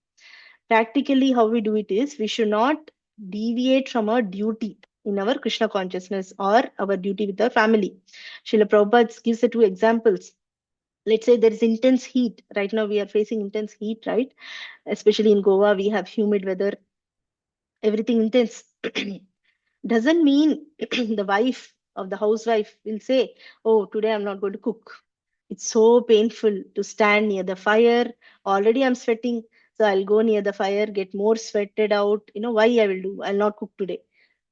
Practically, how we do it is we should not deviate from our duty in our Krishna consciousness or our duty with our family. Srila Prabhupada gives the two examples. Let's say there is intense heat. Right now, we are facing intense heat, right? Especially in Goa, we have humid weather, everything intense. Doesn't mean the wife of the housewife will say, "Oh, today I'm not going to cook." It's so painful to stand near the fire. Already I'm sweating, so I'll go near the fire, get more sweated out. Why I will do? I'll not cook today.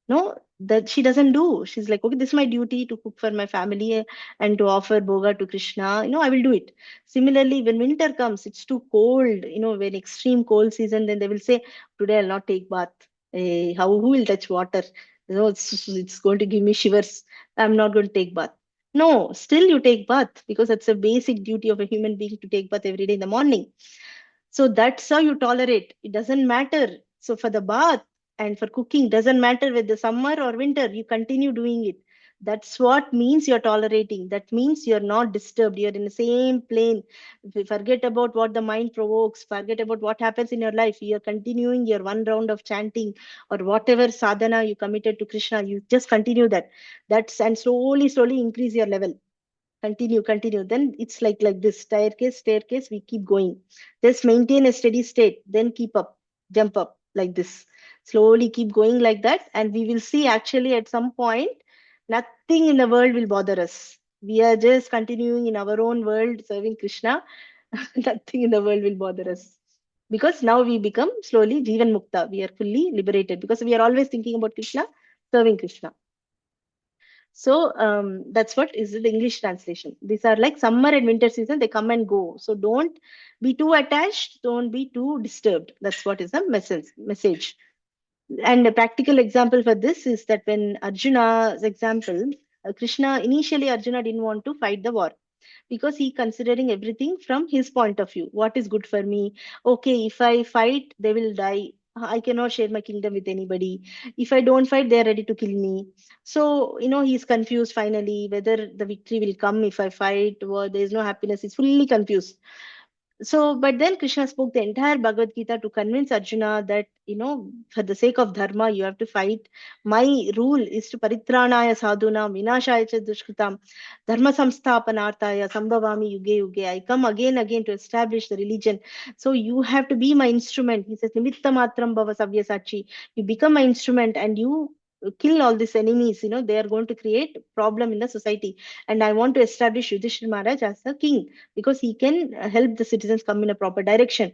No, that she doesn't do. She's like, okay, this is my duty to cook for my family and to offer boga to Krishna. I will do it. Similarly, when winter comes, it's too cold. When extreme cold season, then they will say, today I'll not take bath. Who will touch water? It's going to give me shivers. I'm not going to take bath. No, still you take bath because that's a basic duty of a human being to take bath every day in the morning. So that's how you tolerate. It doesn't matter. So for the bath and for cooking, doesn't matter whether summer or winter, you continue doing it. That's what means you're tolerating. That means you're not disturbed. You're in the same plane. If you forget about what the mind provokes, forget about what happens in your life. You're continuing your one round of chanting or whatever sadhana you committed to Krishna. You just continue that. And slowly, slowly increase your level. Continue, then it's like this staircase, we keep going. Just maintain a steady state, then keep up, jump up like this, slowly keep going like that, and we will see actually at some point nothing in the world will bother us. We are just continuing in our own world serving Krishna. Nothing in the world will bother us because now we become slowly Jivan Mukta. We are fully liberated because we are always thinking about Krishna, serving Krishna. So that's what is the English translation. These are like summer and winter season, they come and go. So don't be too attached, don't be too disturbed. That's what is the message. And a practical example for this is that when Arjuna's example, Krishna, initially Arjuna didn't want to fight the war because he considering everything from his point of view. What is good for me? Okay, if I fight, they will die. I cannot share my kingdom with anybody. If I don't fight, they are ready to kill me. So, he's confused finally whether the victory will come if I fight or there is no happiness. He's fully confused. So, but then Krishna spoke the entire Bhagavad-gītā to convince Arjuna that, for the sake of dharma, you have to fight. My rule is to paritranaya sadhunam, vinashaya cha dushkritam, dharma samsthapanarthaya, sambhavami yuge yuge. I come again to establish the religion. So you have to be my instrument. He says, nimitta matram bhava savyasachi. You become my instrument and you kill all these enemies. They are going to create problem in the society. And I want to establish Yudhishthira Maharaj as a king because he can help the citizens come in a proper direction.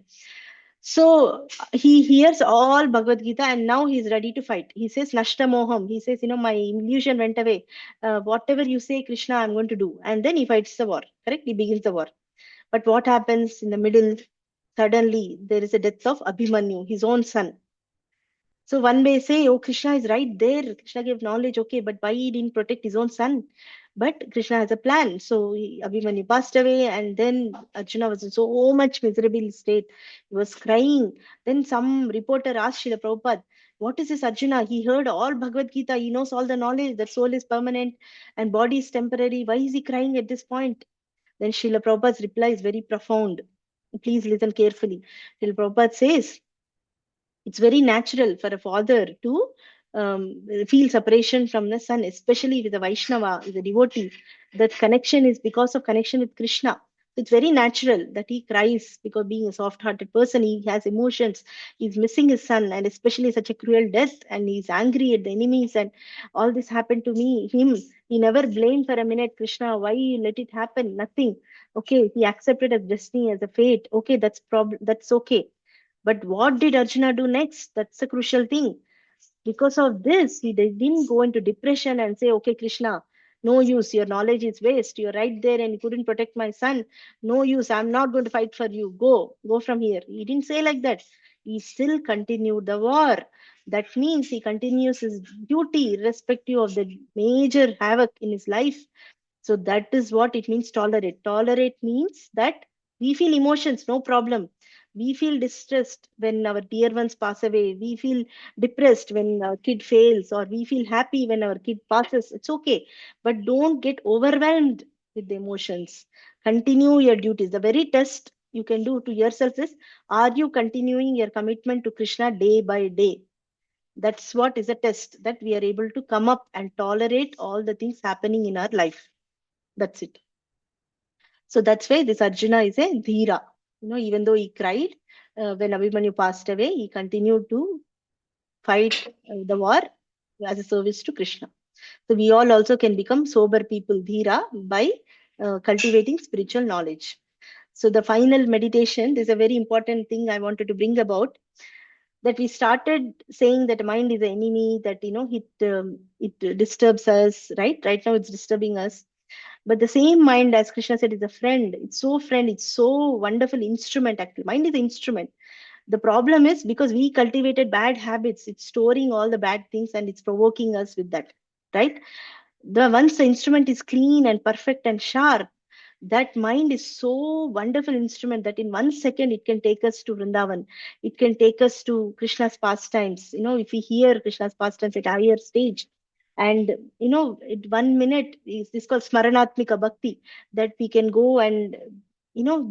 So he hears all Bhagavad Gita and now he's ready to fight. He says, Nashta Moham. He says, my illusion went away. Whatever you say, Krishna, I'm going to do. And then he fights the war. Correct? He begins the war. But what happens in the middle? Suddenly, there is a death of Abhimanyu, his own son. So one may say, oh, Krishna is right there. Krishna gave knowledge, okay, but why he didn't protect his own son? But Krishna has a plan. So Abhimanyu passed away, and then Arjuna was in so much miserable state. He was crying. Then some reporter asked Srila Prabhupada, what is this Arjuna? He heard all Bhagavad Gita. He knows all the knowledge that soul is permanent and body is temporary. Why is he crying at this point? Then Srila Prabhupada's reply is very profound. Please listen carefully. Srila Prabhupada says, it's very natural for a father to feel separation from the son, especially with a Vaishnava, with a devotee. That connection is because of connection with Krishna. It's very natural that he cries because being a soft-hearted person, he has emotions. He's missing his son, and especially such a cruel death, and he's angry at the enemies, and all this happened to him. He never blamed for a minute Krishna. Why you let it happen? Nothing. Okay, he accepted as destiny, as a fate. Okay, that's okay. But what did Arjuna do next? That's a crucial thing. Because of this, he didn't go into depression and say, okay, Krishna, no use, your knowledge is waste. You're right there and you couldn't protect my son. No use, I'm not going to fight for you. Go from here. He didn't say like that. he still continued the war. That means he continues his duty irrespective of the major havoc in his life. So that is what it means, tolerate. Tolerate means that we feel emotions, no problem. We feel distressed when our dear ones pass away. We feel depressed when our kid fails, or we feel happy when our kid passes. It's okay. But don't get overwhelmed with the emotions. Continue your duties. The very test you can do to yourself is, are you continuing your commitment to Krishna day by day? That's what is a test, that we are able to come up and tolerate all the things happening in our life. That's it. So that's why this Arjuna is a Dhira. Even though he cried when Abhimanyu passed away, he continued to fight the war as a service to Krishna. So we all also can become sober people, Dhira, by cultivating spiritual knowledge. So the final meditation, this is a very important thing I wanted to bring about, that we started saying that mind is the enemy, that it disturbs us, right now it's disturbing us. But the same mind, as Krishna said, is a friend. It's so wonderful instrument. Actually, mind is an instrument. The problem is, because we cultivated bad habits, it's storing all the bad things and it's provoking us with that, right? The once the instrument is clean and perfect and sharp, that mind is so wonderful instrument that in 1 second it can take us to Vrindavan. It can take us to Krishna's pastimes. If we hear Krishna's pastimes at a higher stage, and it 1 minute is this called Smaranatmika Bhakti, that we can go and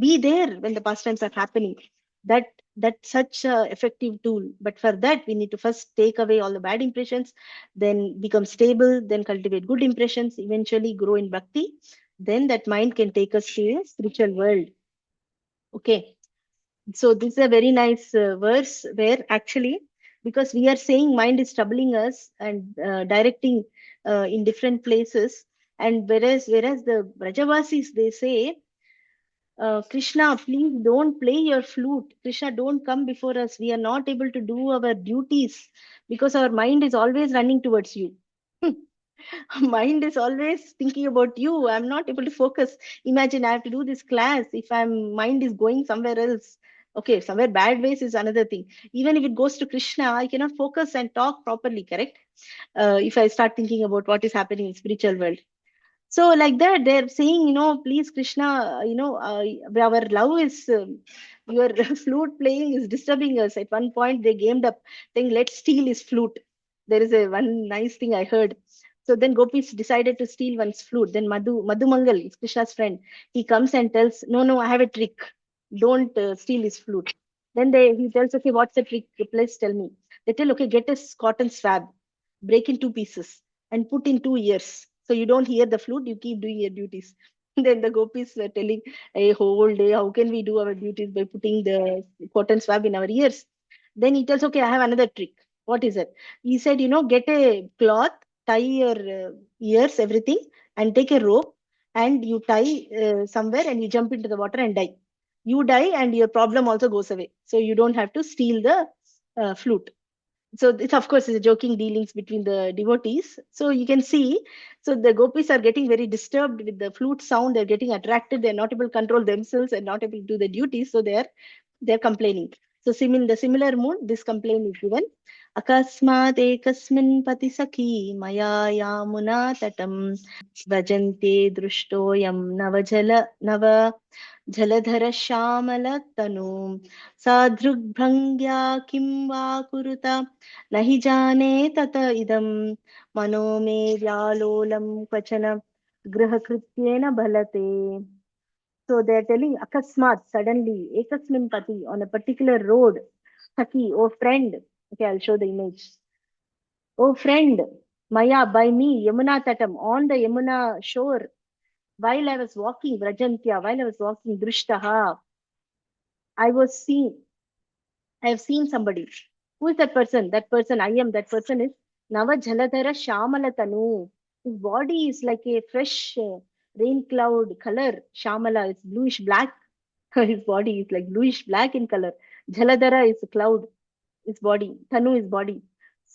be there when the pastimes are happening. That that's such a effective tool. But for that, we need to first take away all the bad impressions, then become stable, then cultivate good impressions, eventually grow in bhakti. Then that mind can take us to a spiritual world. Okay. So this is a very nice verse where actually, because we are saying mind is troubling us and directing in different places, and whereas the Brajavasis, they say, Krishna, please don't play your flute. Krishna, don't come before us. We are not able to do our duties because our mind is always running towards you. Mind is always thinking about you. I'm not able to focus. Imagine I have to do this class. If I'm mind is going somewhere else. Okay, somewhere bad ways is another thing. Even if it goes to Krishna, I cannot focus and talk properly, correct? If I start thinking about what is happening in spiritual world. So like that, they're saying, please Krishna, our love is, your flute playing is disturbing us. At one point, they gamed up, saying, let's steal his flute. There is a one nice thing I heard. So then Gopis decided to steal one's flute. Then Madhu Mangal is Krishna's friend. He comes and tells, no, I have a trick. Don't steal his flute. Then he tells, okay, what's the trick? Please tell me. They tell, okay, get a cotton swab, break in two pieces, and put in 2 ears. So you don't hear the flute, you keep doing your duties. Then the gopis were telling a whole day, how can we do our duties by putting the cotton swab in our ears? Then he tells, okay, I have another trick. What is it? He said, get a cloth, tie your ears, everything, and take a rope, and you tie somewhere and you jump into the water and die. You die and your problem also goes away. So you don't have to steal the flute. So it's of course is a joking dealings between the devotees. So you can see, so the gopis are getting very disturbed with the flute sound. They're getting attracted. They're not able to control themselves and not able to do the duties. So they're complaining. So the similar mood, this complaint is given. Akasmat ekasmin pati sakhi maya yamuna tatam vajante drushtoyam nava जलधर श्यामल तनु सादृग्भङ्ग्या किं वा कुरुत न हि जाने तत इदं मनो मे व्यालोलं क्वचन गृहकृत्येन बलते. So they are telling akasmat, suddenly, ekasmin pati, on a particular road, Saki, oh friend, okay, I'll show the image. Oh friend, Maya, by me, Yamuna Tatam, on the Yamuna shore, while I was walking, Vrajantya, while I was walking, Drishtaha, I was seen, I have seen somebody. Who is that person? That person, I am. That person is Nava Jaladhara Śyāmalā Tanu. His body is like a fresh rain cloud color. Śyāmalā is bluish black. His body is like bluish black in color. Jaladhara is a cloud. His body. Tanu is body.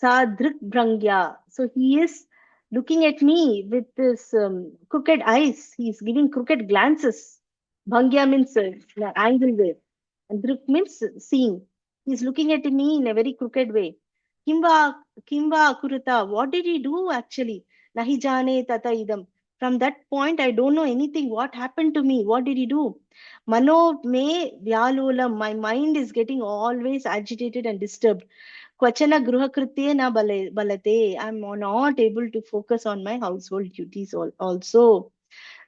Sadrik Brangya. So he is looking at me with this crooked eyes. He is giving crooked glances. Bhangya means angle way. And Drik means seeing. He's looking at me in a very crooked way. Kimva, Kimva Akurata, what did he do actually? Nahi jane tata idam. From that point, I don't know anything. What happened to me? What did he do? Mano me vyalolam. My mind is getting always agitated and disturbed. Kvachana grihakritye na balate. I'm not able to focus on my household duties also.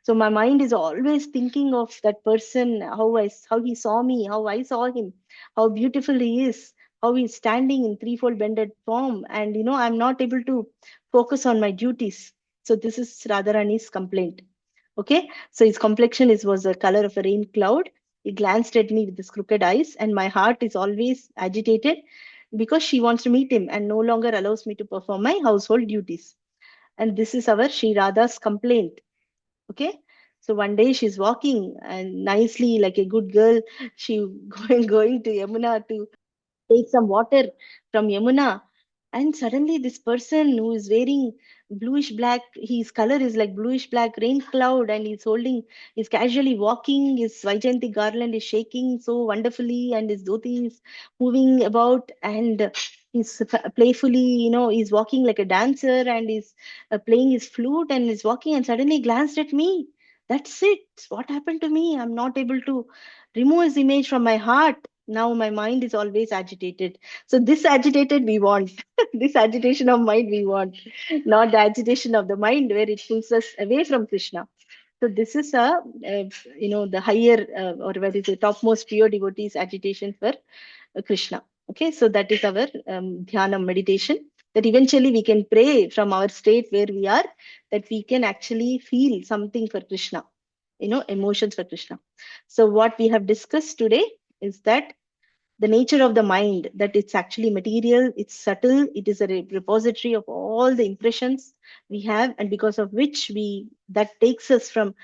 So my mind is always thinking of that person, how he saw me, how I saw him, how beautiful he is, how he's standing in threefold bended form, and I'm not able to focus on my duties. So this is Radharani's complaint. Okay, so his complexion was the color of a rain cloud. He glanced at me with his crooked eyes, and my heart is always agitated because she wants to meet him and no longer allows me to perform my household duties. And this is our Sri Radha's complaint. Okay, so one day she's walking and nicely like a good girl, she going to Yamuna to take some water from Yamuna. And suddenly, this person who is wearing bluish black, his color is like bluish black rain cloud, and he's casually walking. His Vaijayanti garland is shaking so wonderfully, and his dhoti is moving about, and he's playfully, he's walking like a dancer, and he's playing his flute, and he's walking, and suddenly glanced at me. That's it. What happened to me? I'm not able to remove his image from my heart. Now my mind is always agitated. So this agitated we want. This agitation of mind we want, not the agitation of the mind where it pulls us away from Krishna. So this is the higher or what is the topmost pure devotees agitation for Krishna. Okay, so that is our dhyana meditation. That eventually we can pray from our state where we are, that we can actually feel something for Krishna, emotions for Krishna. So what we have discussed today is that the nature of the mind, that it's actually material, it's subtle, it is a repository of all the impressions we have, and because of which that takes us from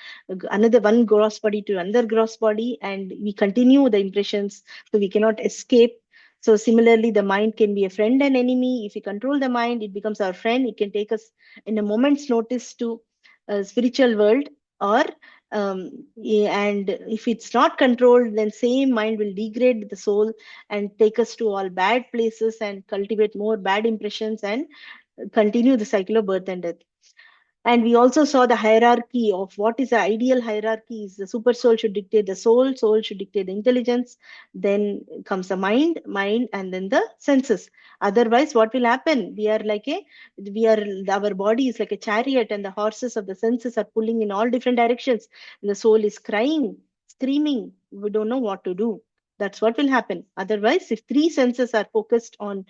another one gross body to another gross body, and we continue the impressions, so we cannot escape. So similarly, the mind can be a friend and enemy. If we control the mind, it becomes our friend. It can take us in a moment's notice to a spiritual world, or and if it's not controlled, then same mind will degrade the soul and take us to all bad places and cultivate more bad impressions and continue the cycle of birth and death. And we also saw the hierarchy of what is the ideal hierarchy is: the super soul should dictate the soul, soul should dictate the intelligence, then comes the mind, and then the senses. Otherwise, what will happen? Our body is like a chariot, and the horses of the senses are pulling in all different directions. And the soul is crying, screaming. We don't know what to do. That's what will happen. Otherwise, if three senses are focused on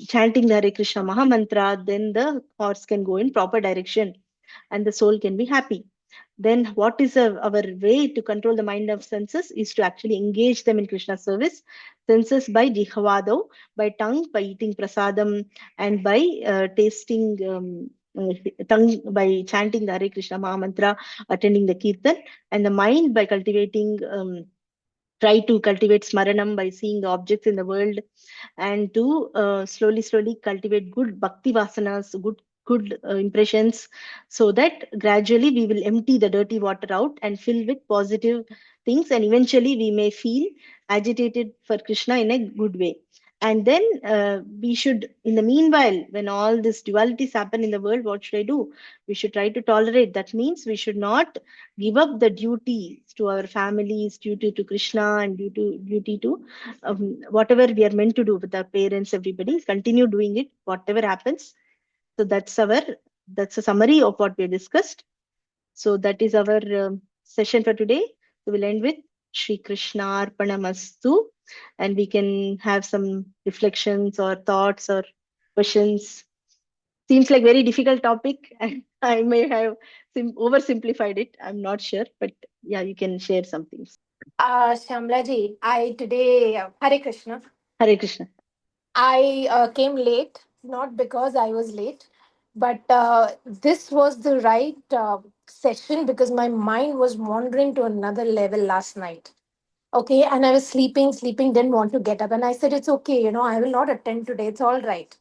chanting the Hare Krishna Maha Mantra, then the horse can go in proper direction and the soul can be happy. Then what is our way to control the mind of senses is to actually engage them in Krishna service. Senses by jihvado, by tongue, by eating prasadam, and by tasting tongue, by chanting the Hare Krishna Maha Mantra, attending the kirtan, and the mind by try to cultivate smaranam by seeing the objects in the world, and to slowly cultivate good bhakti vasanas, good impressions, so that gradually we will empty the dirty water out and fill with positive things, and eventually we may feel agitated for Krishna in a good way. And then we should, in the meanwhile, when all these dualities happen in the world, what should I do? We should try to tolerate. That means we should not give up the duty to our families, duty to Krishna, and duty to whatever we are meant to do with our parents, everybody. Continue doing it, whatever happens. So that's a summary of what we discussed. So that is our session for today. So we'll end with Shri Krishna Arpanamastu, and we can have some reflections or thoughts or questions. Seems like very difficult topic, and I may have oversimplified it. I'm not sure, but yeah, you can share some things. Shyamala ji, I today, Hare Krishna. Hare Krishna. I came late, not because I was late, but this was the right session because my mind was wandering to another level last night. Okay, and I was sleeping, didn't want to get up. And I said, it's okay, I will not attend today. It's all right.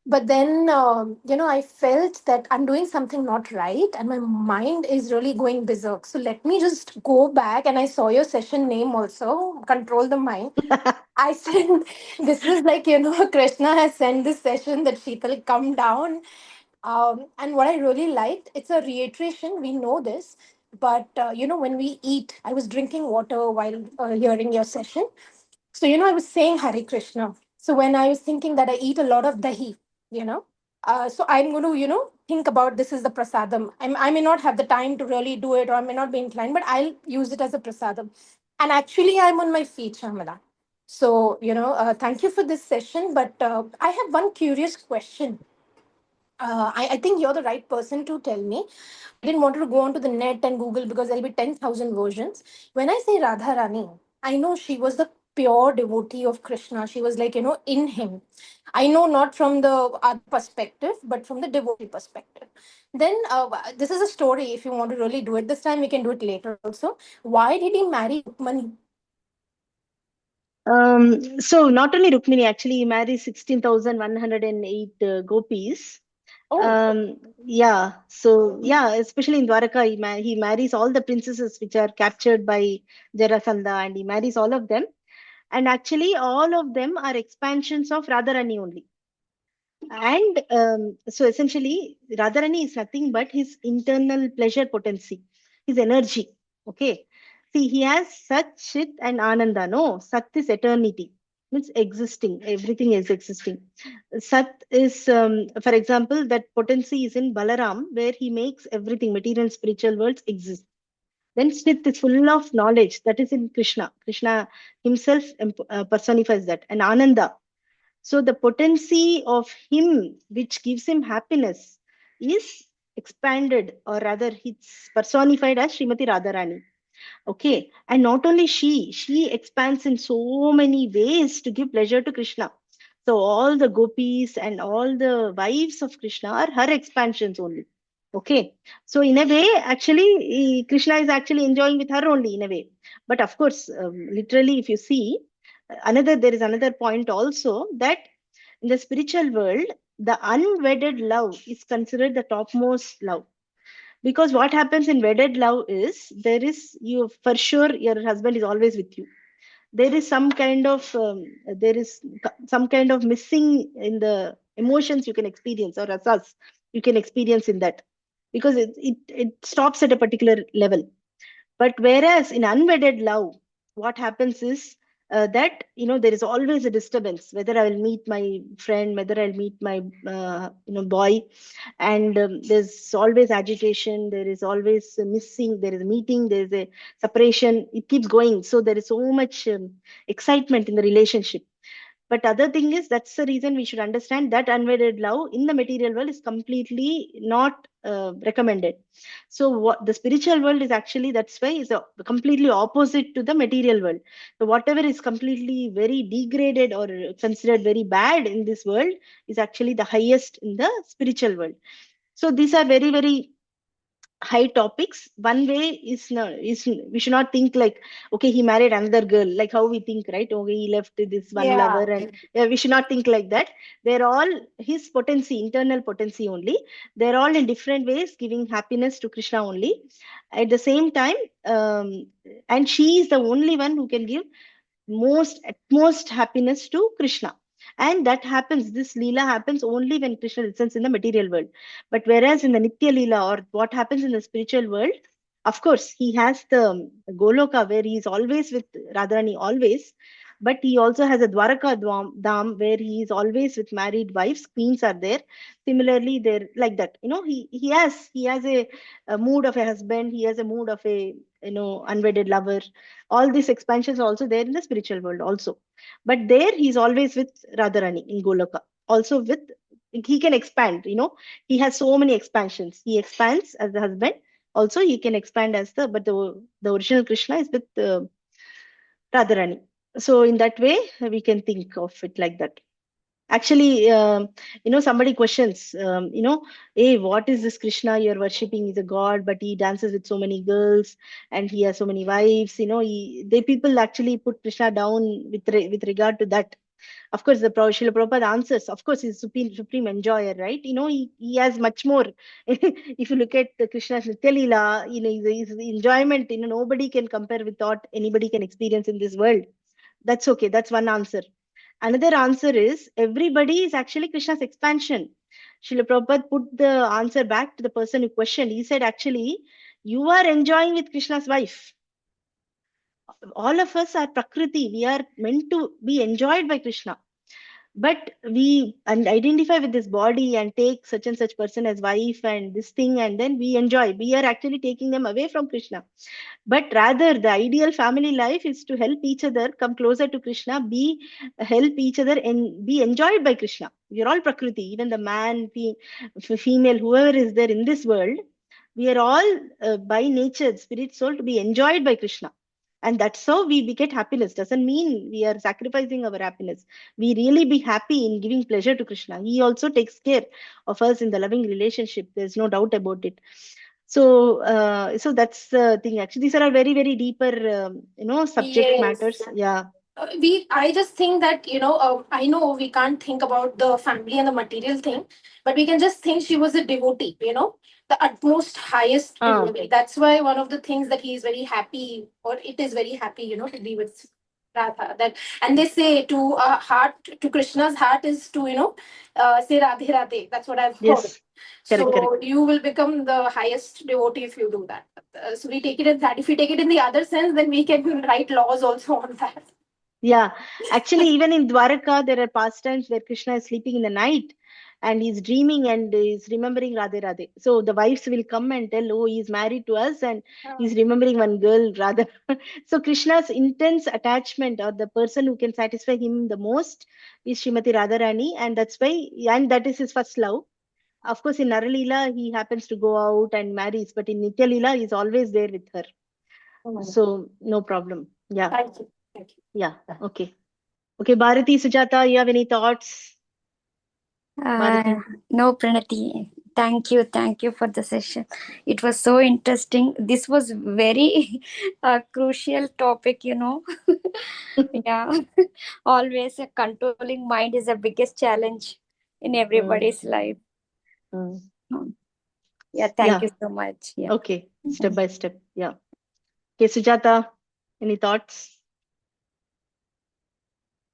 But then, I felt that I'm doing something not right and my mind is really going berserk. So let me just go back. And I saw your session name also, Control the Mind. I said, this is like, Krishna has sent this session that Sheetal come down. And what I really liked, it's a reiteration. We know this. But, when we eat, I was drinking water while hearing your session. So, I was saying Hare Krishna. So when I was thinking that I eat a lot of dahi, so I'm going to, think about this is the prasadam. I may not have the time to really do it or I may not be inclined, but I'll use it as a prasadam. And actually, I'm on my feet, Shyāmalā. So, thank you for this session. But I have one curious question. I think you're the right person to tell me. I didn't want to go onto the net and Google because there'll be 10,000 versions. When I say Radha Rani, I know she was the pure devotee of Krishna. She was like, in him. I know not from the other perspective, but from the devotee perspective. Then this is a story. If you want to really do it this time, we can do it later also. Why did he marry Rukmani? So not only Rukmini, actually, he marries 16,108 gopis. Oh, Yeah, so yeah, especially in Dwaraka, he marries all the princesses which are captured by Jarasandha, and he marries all of them. And actually, all of them are expansions of Radharani only. And so essentially, Radharani is nothing but his internal pleasure potency, his energy. Okay. See, he has Sat, Chit, and Ananda. No, Sat is eternity, means existing. Everything is existing. Sat is, for example, that potency is in Balaram, where he makes everything, material and spiritual worlds exist. Then Chit is full of knowledge. That is in Krishna. Krishna himself personifies that. And Ananda, so the potency of him, which gives him happiness, is expanded, or rather, it's personified as Srimati Radharani. Okay, and not only she expands in so many ways to give pleasure to Krishna. So all the gopis and all the wives of Krishna are her expansions only. Okay, so in a way, actually, Krishna is actually enjoying with her only in a way. But of course, literally, if you see, there is another point also, that in the spiritual world, the unwedded love is considered the topmost love. Because what happens in wedded love is, there is, you for sure your husband is always with you. There is some kind of some kind of missing in the emotions you can experience, or rasas you can experience in that, because it stops at a particular level. But whereas in unwedded love, what happens is, that there is always a disturbance, whether I will meet my friend, whether I'll meet my boy, and there's always agitation, there is always a missing, there is a meeting, there is a separation, it keeps going. So there is so much excitement in the relationship. But other thing is, that's the reason we should understand that unwedded love in the material world is completely not recommended. So what the spiritual world is actually, that's why is a completely opposite to the material world. So whatever is completely very degraded or considered very bad in this world is actually the highest in the spiritual world. So these are very, very high topics. One way is, no, is we should not think like, okay, he married another girl, like how we think, right? Okay, he left this one lover, yeah. and yeah, we should not think like that. They're all his potency, internal potency only. They're all in different ways giving happiness to Krishna only. At the same time, and she is the only one who can give most happiness to Krishna. And that happens, this Leela happens only when Krishna listens in the material world. But whereas in the Nitya Leela, or what happens in the spiritual world, of course, he has the Goloka where he is always with Radharani, always. But he also has a Dwaraka Dham where he is always with married wives, queens are there. Similarly, they're like that. He has a mood of a husband, he has a mood of a unwedded lover. All these expansions are also there in the spiritual world also. But there he's always with Radharani in Goloka. Also with, he can expand, he has so many expansions. He expands as the husband. Also he can expand as the original Krishna is with Radharani. So in that way, we can think of it like that. Actually, somebody questions, hey, what is this Krishna you're worshipping? Is a god, but he dances with so many girls and he has so many wives. They people actually put Krishna down with regard to that. Of course, the Srila Prabhupada answers. Of course, he's supreme enjoyer, right? He has much more. If you look at the Krishna's Nitya Leela, his enjoyment, nobody can compare with what anybody can experience in this world. That's okay. That's one answer. Another answer is everybody is actually Krishna's expansion. Srila Prabhupada put the answer back to the person who questioned. He said, actually, you are enjoying with Krishna's wife. All of us are Prakriti. We are meant to be enjoyed by Krishna. But we identify with this body and take such and such person as wife and this thing, and then we enjoy. We are actually taking them away from Krishna. But rather, the ideal family life is to help each other come closer to Krishna, help each other and be enjoyed by Krishna. We are all Prakriti, even the man, female, whoever is there in this world. We are all by nature, spirit, soul, to be enjoyed by Krishna. And that's how we get happiness. Doesn't mean we are sacrificing our happiness. We really be happy in giving pleasure to Krishna. He also takes care of us in the loving relationship. There's no doubt about it. So that's the thing. Actually, these are very, very deeper, subject matters. Yeah. I just think that, I know we can't think about the family and the material thing, but we can just think she was a devotee, the utmost highest devotee. That's why one of the things that he is very happy, or it is very happy, to be with Radha. And they say to Krishna's heart is to, say Radhe Radhe. That's what I've heard. Yes. So correct. you will become the highest devotee if you do that. So we take it as that. If we take it in the other sense, then we can write laws also on that. Yeah, actually, even in Dwaraka, there are pastimes where Krishna is sleeping in the night and he's dreaming and he's remembering Radhe Radhe. So the wives will come and tell, oh, he's married to us and he's remembering one girl, Radha. So Krishna's intense attachment, or the person who can satisfy him the most, is Srimati Radharani, and that's why, and that is his first love. Of course, in Naralila, he happens to go out and marries, but in Nitya Leela, he's always there with her. So no problem. Yeah. Thank you. Yeah. Okay. Okay, Bharati, Sujata, you have any thoughts? Bharati? No, Pranati. Thank you for the session. It was so interesting. This was very crucial topic, Yeah. Always a controlling mind is the biggest challenge in everybody's life. Yeah, thank you so much. Yeah. Okay, step by step. Yeah. Okay, Sujata, any thoughts?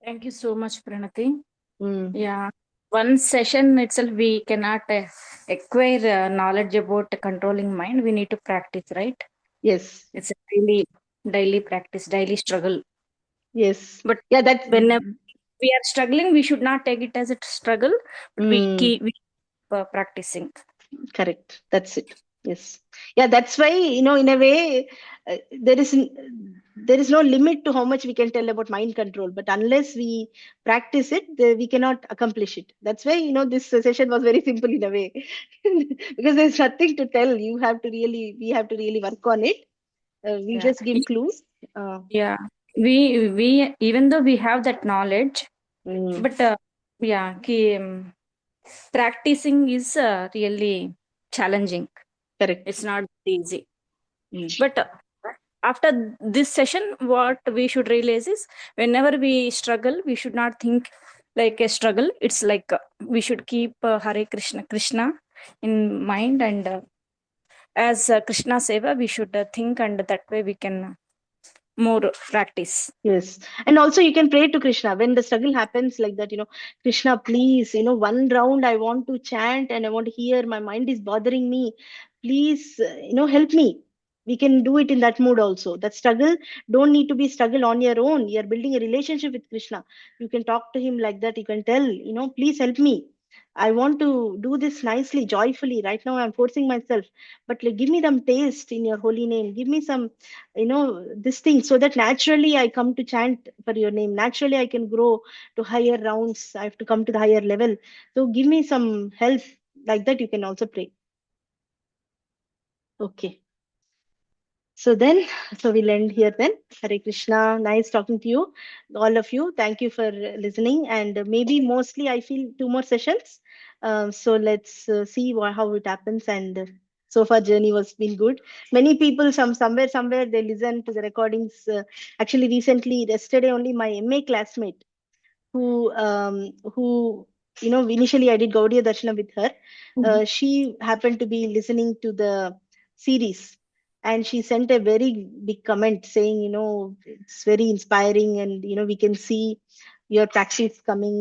Thank you so much, Pranati. Yeah, one session itself we cannot acquire knowledge about controlling mind. We need to practice, right? Yes. It's a daily practice, daily struggle. Yes. But yeah, that's whenever we are struggling, we should not take it as a struggle, but we keep practicing. Correct. That's it. Yes. Yeah, that's why, in a way, there is no limit to how much we can tell about mind control, but unless we practice it, we cannot accomplish it. That's why, this session was very simple in a way, because there's nothing to tell. We have to really work on it. We just give clues. Yeah. We even though we have that knowledge, but practicing is really challenging. Correct. It's not easy. But after this session, what we should realize is, whenever we struggle, we should not think like a struggle. It's like we should keep Hare Krishna in mind, and as Krishna Seva, we should think, and that way we can more practice. Yes. And also you can pray to Krishna when the struggle happens like that, Krishna, please, one round I want to chant and I want to hear, my mind is bothering me. Please, help me. We can do it in that mood also. That struggle don't need to be struggle on your own. You're building a relationship with Krishna. You can talk to him like that. You can tell, please help me. I want to do this nicely, joyfully. Right now I'm forcing myself, but give me some taste in your holy name. Give me some, this thing, so that naturally I come to chant for your name. Naturally I can grow to higher rounds. I have to come to the higher level. So give me some help like that. You can also pray. Okay. So we'll end here then. Hare Krishna. Nice talking to you, all of you. Thank you for listening. And maybe mostly I feel 2 more sessions. So let's see how it happens. And so far journey was been good. Many people somewhere they listen to the recordings. Actually, recently, yesterday only, my MA classmate who initially I did Gaudiya Darshana with her. She happened to be listening to the series, and she sent a very big comment saying, it's very inspiring, and we can see your practice coming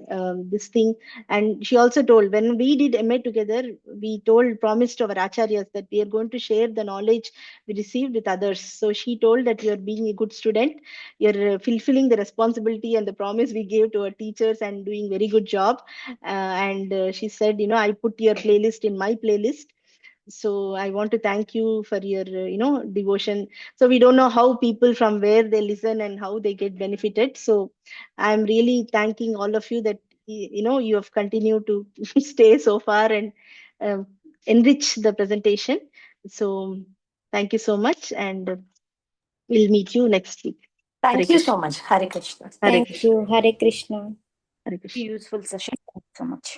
in this thing. And she also told, when we did MA together, we promised our acharyas that we are going to share the knowledge we received with others. So she told that you're being a good student, you're fulfilling the responsibility and the promise we gave to our teachers, and doing very good job. And she said, I put your playlist in my playlist. So I want to thank you for your devotion. So we don't know how people, from where they listen and how they get benefited. So I'm really thanking all of you that you have continued to stay so far and um, enrich the presentation. So thank you so much, and we'll meet you next week. Hare Thank you Krishna. so much. Hare Krishna. Hare Thank Krishna. you. Hare Krishna. Hare Krishna. Useful session. Thank you so much.